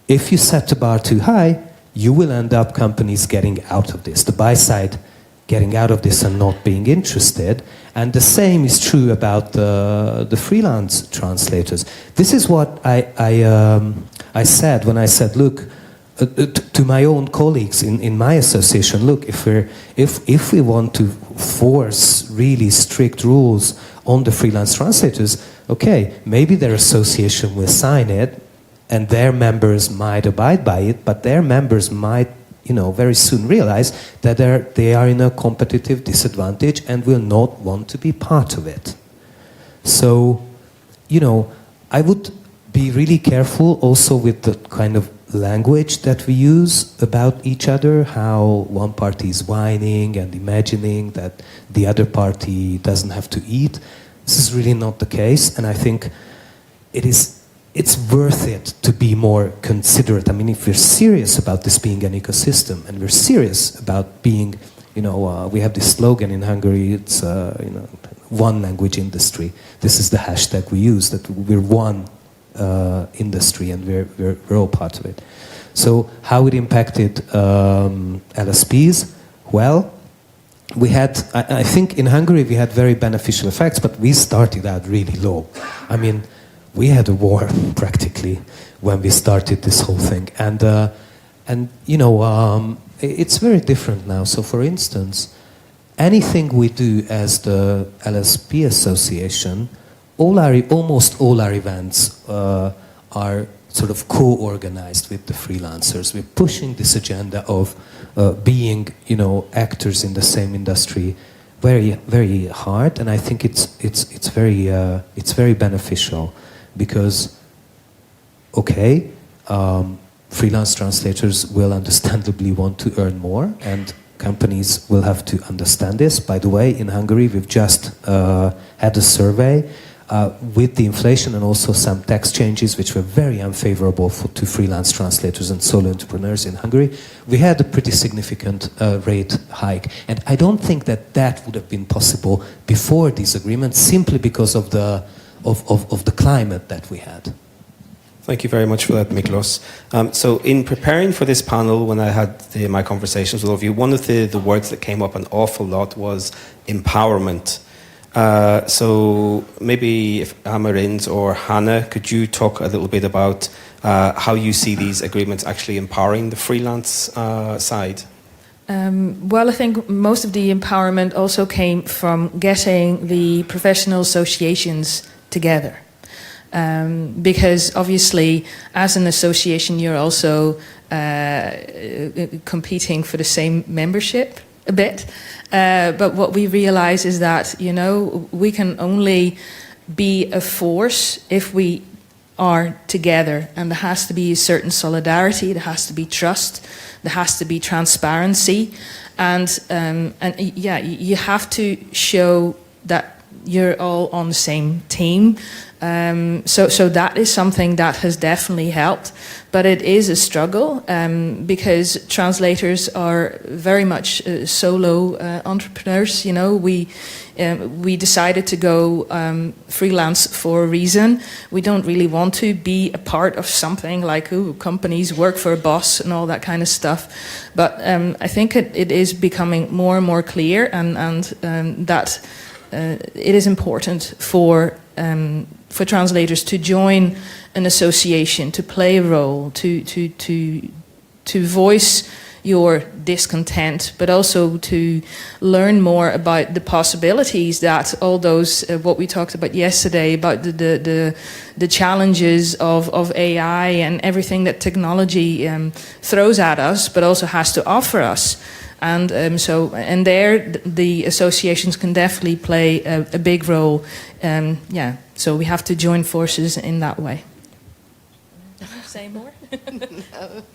if you set the bar too high, you will end up companies getting out of this, the buy side getting out of this and not being interested. And the same is true about the freelance translators. This is what I said when I said, look, to my own colleagues in my association, look, if we want to force really strict rules on the freelance translators, okay, maybe their association will sign it, and their members might abide by it, but their members might, very soon realize that they are in a competitive disadvantage and will not want to be part of it. So, I would be really careful also with the kind of language that we use about each other, how one party is whining and imagining that the other party doesn't have to eat. This is really not the case, and I think it's worth it to be more considerate. I mean, if we're serious about this being an ecosystem, and we're serious about being, we have this slogan in Hungary, it's, one language industry. This is the hashtag we use, that we're one industry and we're all part of it. So how it impacted LSPs? Well, we had, I think in Hungary we had very beneficial effects, but we started out really low. I mean, we had a war practically when we started this whole thing, and it's very different now. So, for instance, anything we do as the LSP association, almost all our events are sort of co-organized with the freelancers. We're pushing this agenda of being, actors in the same industry very, very hard, and I think it's very beneficial. Because, okay, freelance translators will understandably want to earn more, and companies will have to understand this. By the way, in Hungary, we've just had a survey with the inflation and also some tax changes, which were very unfavorable to freelance translators and solo entrepreneurs in Hungary. We had a pretty significant rate hike, and I don't think that would have been possible before these agreements, simply because of the climate that we had. Thank you very much for that, Miklos. So in preparing for this panel, when I had my conversations with all of you, one of the words that came up an awful lot was empowerment. So maybe if Amarins or Hannah, could you talk a little bit about how you see these agreements actually empowering the freelance side? Well, I think most of the empowerment also came from getting the professional associations together. Because obviously, as an association, you're also competing for the same membership a bit. But what we realize is that, we can only be a force if we are together, and there has to be a certain solidarity, there has to be trust, there has to be transparency, and you have to show that you're all on the same team. So that is something that has definitely helped, but it is a struggle because translators are very much solo entrepreneurs. We decided to go freelance for a reason. We don't really want to be a part of something like companies work for a boss and all that kind of stuff. But I think it is becoming more and more clear, and that it is important for translators to join an association, to play a role, to voice your discontent, but also to learn more about the possibilities that all those, what we talked about yesterday, about the challenges of AI and everything that technology throws at us, but also has to offer us. And there the associations can definitely play a big role. So we have to join forces in that way. Say more? No,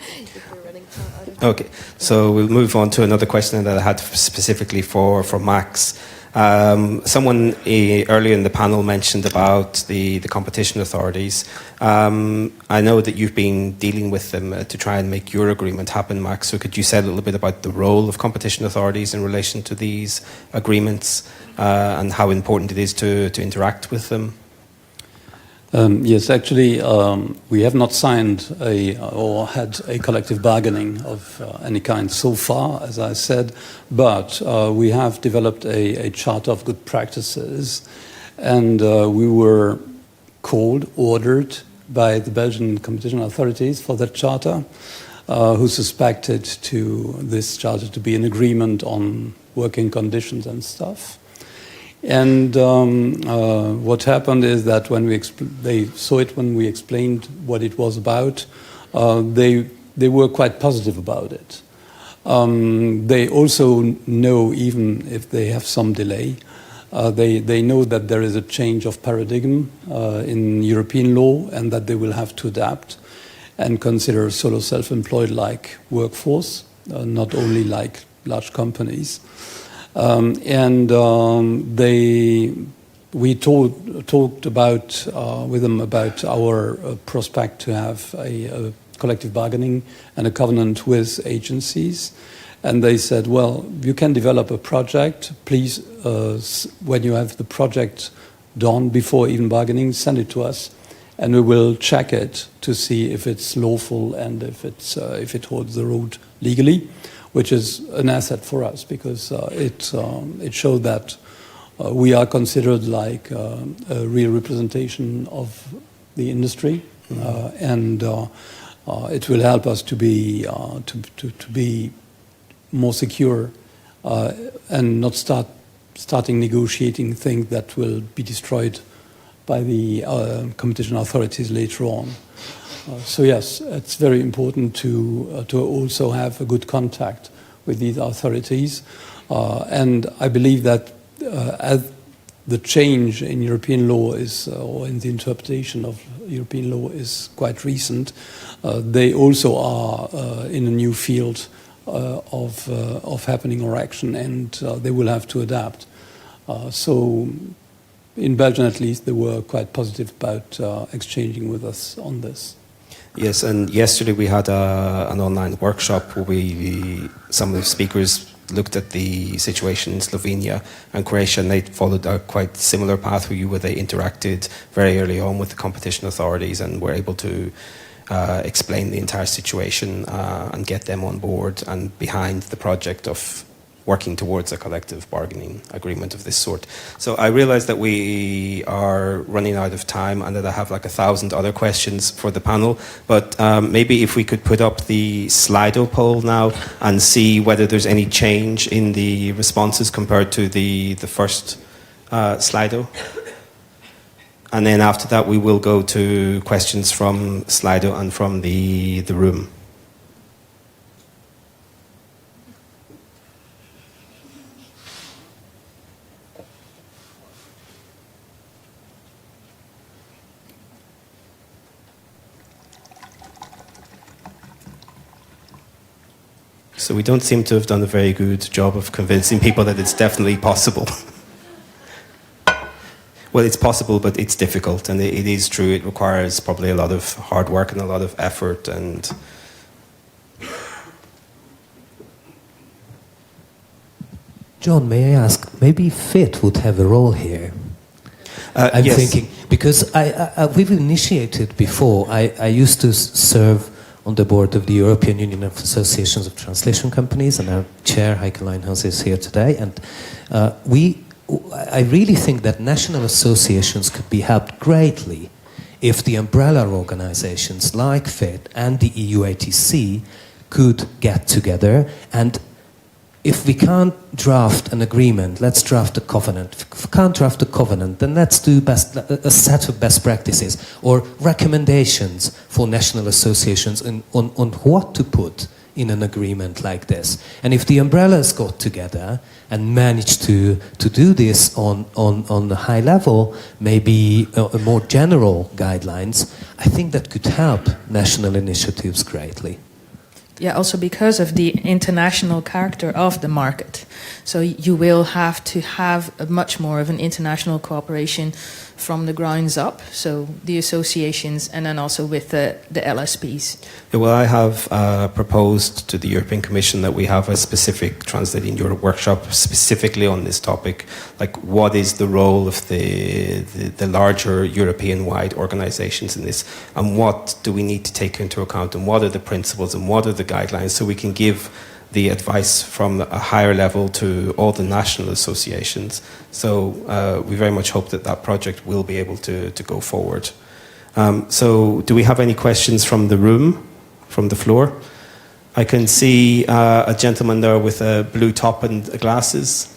if we're running out of time. Okay, so we'll move on to another question that I had specifically for Max. Someone earlier in the panel mentioned about the competition authorities. I know that you've been dealing with them to try and make your agreement happen, Max. So could you say a little bit about the role of competition authorities in relation to these agreements and how important it is to interact with them? Yes, actually, we have not signed or had a collective bargaining of any kind so far, as I said, but we have developed a charter of good practices, and we were ordered by the Belgian competition authorities for that charter, who suspected this charter to be an agreement on working conditions and stuff. And what happened is that when they saw it when we explained what it was about, they were quite positive about it. They also know, even if they have some delay, they know that there is a change of paradigm in European law and that they will have to adapt and consider solo self-employed like workforce, not only like large companies. We talked about with them about our prospect to have a collective bargaining and a covenant with agencies, and they said, well, you can develop a project, please, when you have the project done before even bargaining, send it to us, and we will check it to see if it's lawful and if it holds the road legally, which is an asset for us because it showed that we are considered like a real representation of the industry, and it will help us to be more secure and not starting negotiating things that will be destroyed by the competition authorities later on. So yes, it's very important to also have a good contact with these authorities, and I believe that as the change in European law is, or in the interpretation of European law is quite recent, they also are in a new field of happening or action, and they will have to adapt. So in Belgium at least, they were quite positive about exchanging with us on this. Yes, and yesterday we had an online workshop where some of the speakers looked at the situation in Slovenia and Croatia, and they followed a quite similar path where they interacted very early on with the competition authorities and were able to explain the entire situation and get them on board and behind the project of working towards a collective bargaining agreement of this sort. So I realize that we are running out of time and that I have like 1,000 other questions for the panel, but maybe if we could put up the Slido poll now and see whether there's any change in the responses compared to the first Slido. And then after that we will go to questions from Slido and from the room. So we don't seem to have done a very good job of convincing people that it's definitely possible. Well, it's possible, but it's difficult, and it is true. It requires probably a lot of hard work and a lot of effort. And John, may I ask, maybe FIT would have a role here? I'm yes. thinking, because we've initiated before, I used to serve on the board of the European Union of Associations of Translation Companies, and our chair, Heike Leinhaus, is here today. And I really think that national associations could be helped greatly if the umbrella organizations like FIT and the EU ATC could get together, and if we can't draft an agreement, let's draft a covenant. If we can't draft a covenant, then let's do a set of best practices or recommendations for national associations on what to put in an agreement like this. And if the umbrellas got together and managed to do this on a high level, maybe a more general guidelines, I think that could help national initiatives greatly. Yeah, also because of the international character of the market. So you will have to have a much more of an international cooperation from the grounds up. So the associations and then also with the LSPs. Yeah, well, I have proposed to the European Commission that we have a specific Translating Europe workshop specifically on this topic. Like, what is the role of the larger European-wide organizations in this? And what do we need to take into account? And what are the principles? And what are the guidelines? So we can give the advice from a higher level to all the national associations. So we very much hope that that project will be able to go forward. So do we have any questions from the room, from the floor? I can see a gentleman there with a blue top and glasses.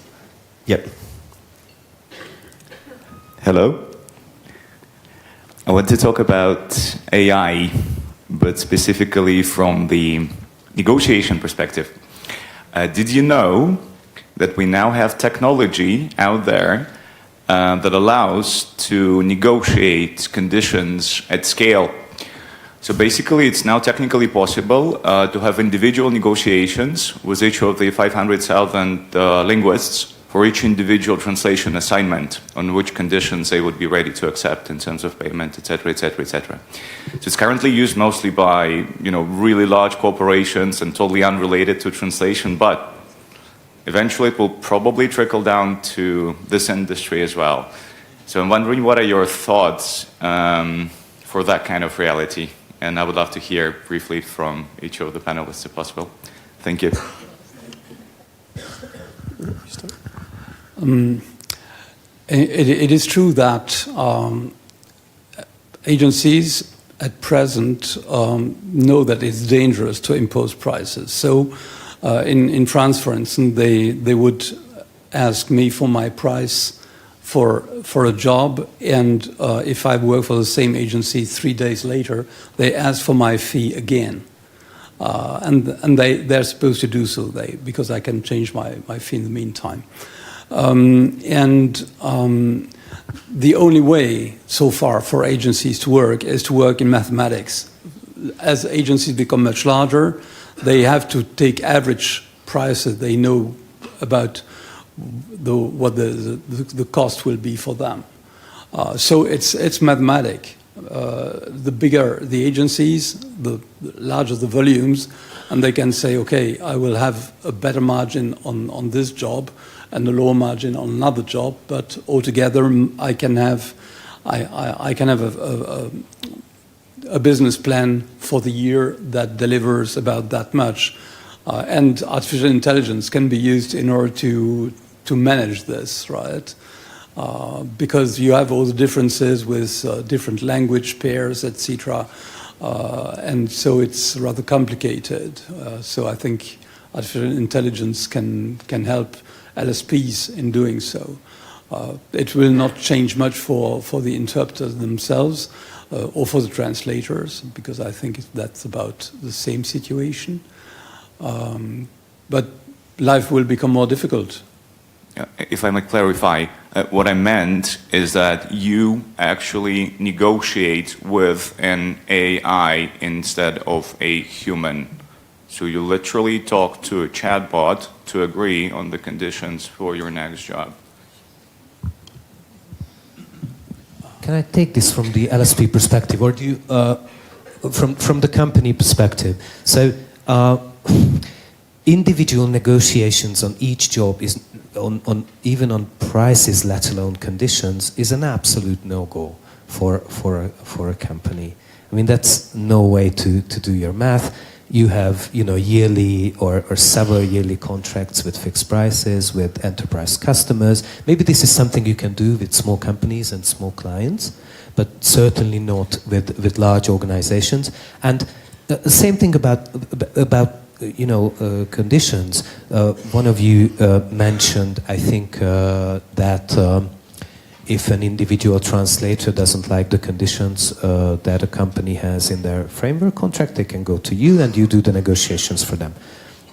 Yep. Hello. I want to talk about AI, but specifically from the negotiation perspective. Did you know that we now have technology out there that allows to negotiate conditions at scale? So basically, it's now technically possible to have individual negotiations with each of the 500,000 linguists for each individual translation assignment on which conditions they would be ready to accept in terms of payment, etc., etc., etc. So it's currently used mostly by, really large corporations and totally unrelated to translation, but eventually it will probably trickle down to this industry as well. So I'm wondering, what are your thoughts for that kind of reality? And I would love to hear briefly from each of the panelists if possible. Thank you. It is true that agencies at present know that it's dangerous to impose prices. So in France, for instance, they would ask me for my price for a job, and if I work for the same agency 3 days later, they ask for my fee again. And they're supposed to do so, because I can change my fee in the meantime. The only way so far for agencies to work is to work in mathematics. As agencies become much larger, they have to take average prices. They know about what the cost will be for them. So it's mathematic. The bigger the agencies, the larger the volumes, and they can say, okay, I will have a better margin on this job and a lower margin on another job, but altogether I can have a business plan for the year that delivers about that much. And artificial intelligence can be used in order to manage this, right? Because you have all the differences with different language pairs, etc. And so it's rather complicated. So I think artificial intelligence can help LSPs in doing so. It will not change much for the interpreters themselves or for the translators, because I think that's about the same situation. But life will become more difficult. If I might clarify, what I meant is that you actually negotiate with an AI instead of a human. So you literally talk to a chatbot to agree on the conditions for your next job. Can I take this from the LSP perspective, or do you, from the company perspective? So individual negotiations on each job is even on prices, let alone conditions, is an absolute no-go for a company. I mean, that's no way to do your math. You have, yearly or several yearly contracts with fixed prices, with enterprise customers. Maybe this is something you can do with small companies and small clients, but certainly not with large organizations. And the same thing about conditions. One of you mentioned, I think, that if an individual translator doesn't like the conditions that a company has in their framework contract, they can go to you and you do the negotiations for them.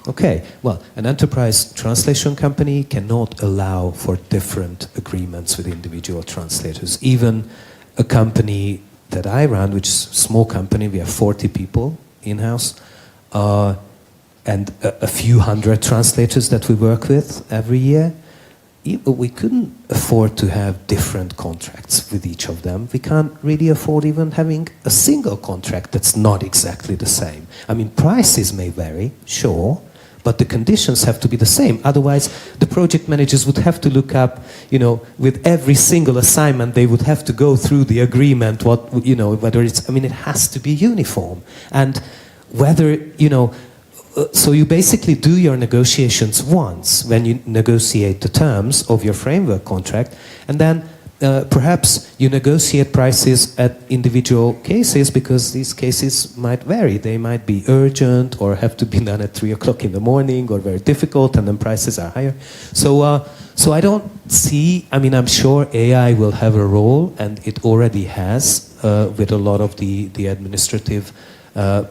Okay, well, an enterprise translation company cannot allow for different agreements with individual translators. Even a company that I run, which is a small company, we have 40 people in-house, and a few hundred translators that we work with every year. We couldn't afford to have different contracts with each of them. We can't really afford even having a single contract that's not exactly the same. I mean, prices may vary, sure, but the conditions have to be the same. Otherwise, the project managers would have to look up, with every single assignment, they would have to go through the agreement, whether it's, it has to be uniform. And whether, so you basically do your negotiations once when you negotiate the terms of your framework contract, and then perhaps you negotiate prices at individual cases, because these cases might vary. They might be urgent or have to be done at 3 o'clock in the morning or very difficult, and then prices are higher. So I don't see, I'm sure AI will have a role, and it already has with a lot of the administrative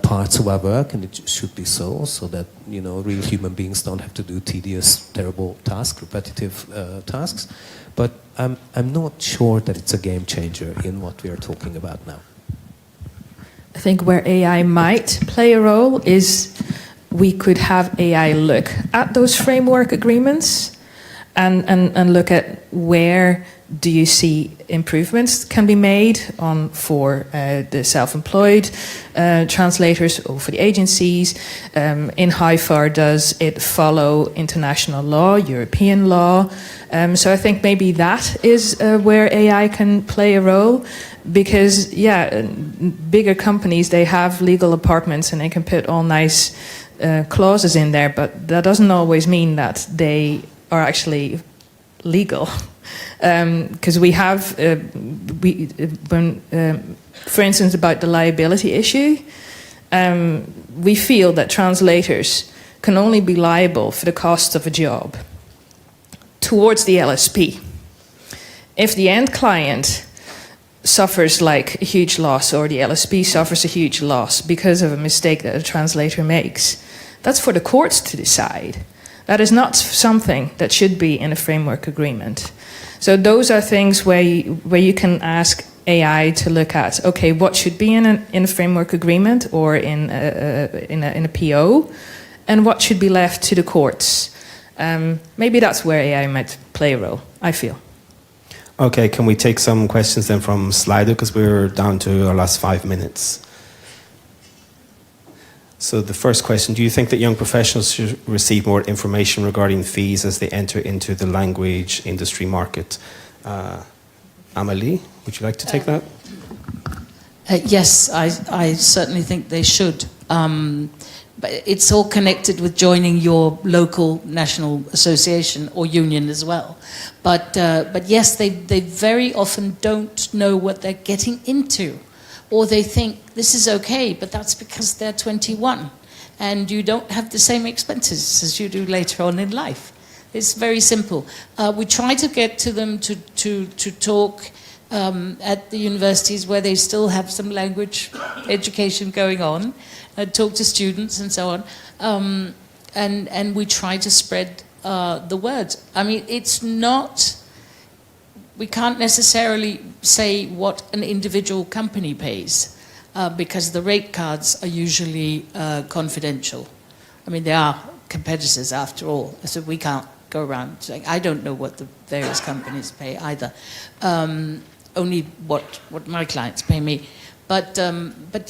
parts of our work, and it should be so that real human beings don't have to do tedious, terrible tasks, repetitive tasks. But I'm not sure that it's a game changer in what we are talking about now. I think where AI might play a role is we could have AI look at those framework agreements and look at where do you see improvements can be made for the self-employed translators or for the agencies? In how far does it follow international law, European law? So I think maybe that is where AI can play a role, because bigger companies, they have legal departments and they can put all nice clauses in there, but that doesn't always mean that they are actually legal. Because we have, for instance, about the liability issue, we feel that translators can only be liable for the cost of a job towards the LSP. If the end client suffers like a huge loss, or the LSP suffers a huge loss because of a mistake that a translator makes, that's for the courts to decide. That is not something that should be in a framework agreement. So those are things where you can ask AI to look at, okay, what should be in a framework agreement or in a PO, and what should be left to the courts. Maybe that's where AI might play a role, I feel. Okay, can we take some questions then from Slido, because we're down to our last 5 minutes. So the first question, do you think that young professionals should receive more information regarding fees as they enter into the language industry market? Amélie, would you like to take that? Yes, I certainly think they should. But it's all connected with joining your local national association or union as well. But yes, they very often don't know what they're getting into. Or they think this is okay, but that's because they're 21 and you don't have the same expenses as you do later on in life. It's very simple. We try to get to them to talk at the universities where they still have some language education going on, talk to students and so on, and we try to spread the word. It's not... We can't necessarily say what an individual company pays because the rate cards are usually confidential. They are competitors after all, so we can't go around saying, I don't know what the various companies pay either, only what my clients pay me. But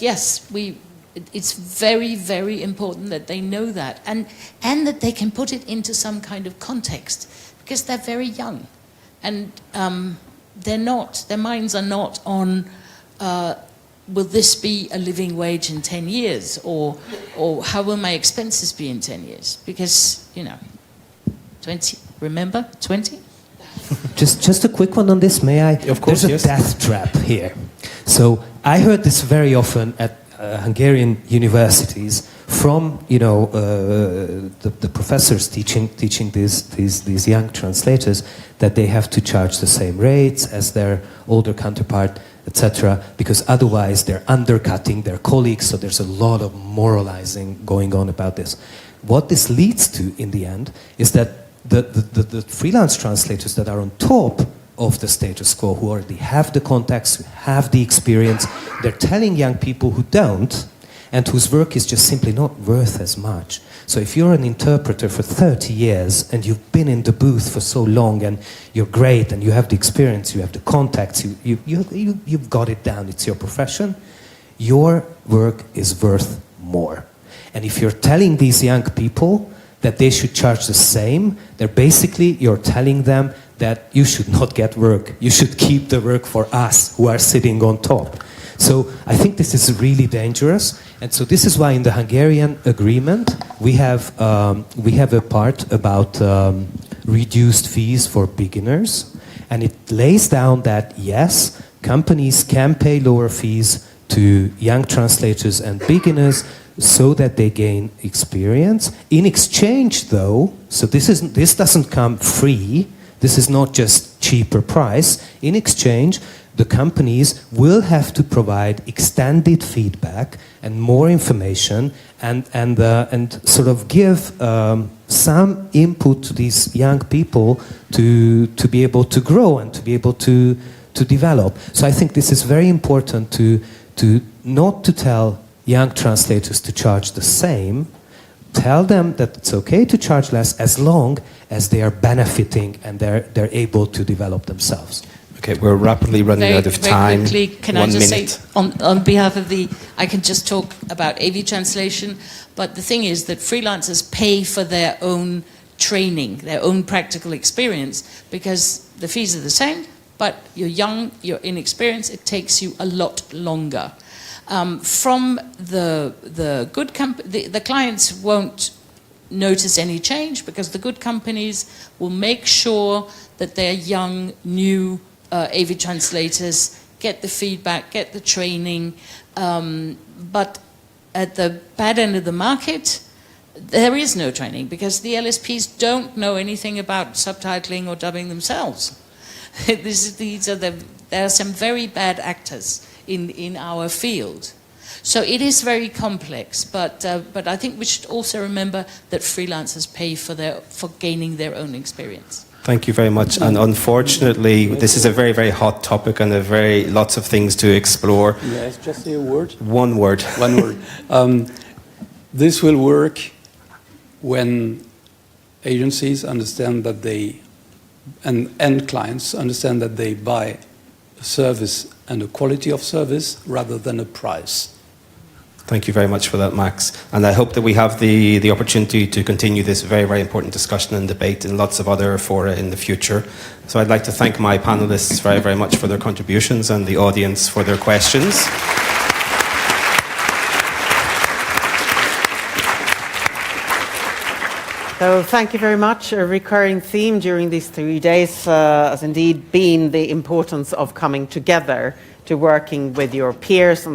yes, it's very, very important that they know that and that they can put it into some kind of context, because they're very young. And their minds are not on, will this be a living wage in 10 years? Or how will my expenses be in 10 years? Because, 20, remember, 20? Just a quick one on this, may I? Of course, There's a death trap here. So I heard this very often at Hungarian universities. from the professors teaching these young translators that they have to charge the same rates as their older counterpart, etc., because otherwise they're undercutting their colleagues. So there's a lot of moralizing going on about this. What this leads to in the end is that the freelance translators that are on top of the status quo, who already have the contacts, who have the experience, they're telling young people who don't, and whose work is just simply not worth as much. So if you're an interpreter for 30 years and you've been in the booth for so long and you're great and you have the experience, you have the contacts, you've got it down, it's your profession, your work is worth more. And if you're telling these young people that they should charge the same, you're telling them that you should not get work. You should keep the work for us who are sitting on top. So I think this is really dangerous. And so this is why in the Hungarian agreement we have a part about reduced fees for beginners. And it lays down that, yes, companies can pay lower fees to young translators and beginners so that they gain experience. In exchange, though, so this doesn't come free. This is not just cheaper price. In exchange, the companies will have to provide extended feedback and more information and sort of give some input to these young people to be able to grow and to be able to develop. So I think this is very important to not to tell young translators to charge the same. Tell them that it's okay to charge less as long as they are benefiting and they're able to develop themselves. Okay, we're rapidly running out of time. Very quickly, can I just say, on behalf of I can just talk about AV translation, but the thing is that freelancers pay for their own training, their own practical experience, because the fees are the same, but you're young, you're inexperienced, it takes you a lot longer. From the good the clients won't notice any change because the good companies will make sure that their young, new AV translators get the feedback, get the training, but at the bad end of the market, there is no training because the LSPs don't know anything about subtitling or dubbing themselves. There are some very bad actors in our field. So it is very complex, but I think we should also remember that freelancers pay for gaining their own experience. Thank you very much. And unfortunately, this is a very, very hot topic and lots of things to explore. Yes, just say a word. One word. One word. This will work when agencies understand that and clients understand that they buy a service and a quality of service rather than a price. Thank you very much for that, Max. And I hope that we have the opportunity to continue this very, very important discussion and debate in lots of other fora in the future. So I'd like to thank my panelists very, very much for their contributions and the audience for their questions. So thank you very much. A recurring theme during these 3 days has indeed been the importance of coming together to working with your peers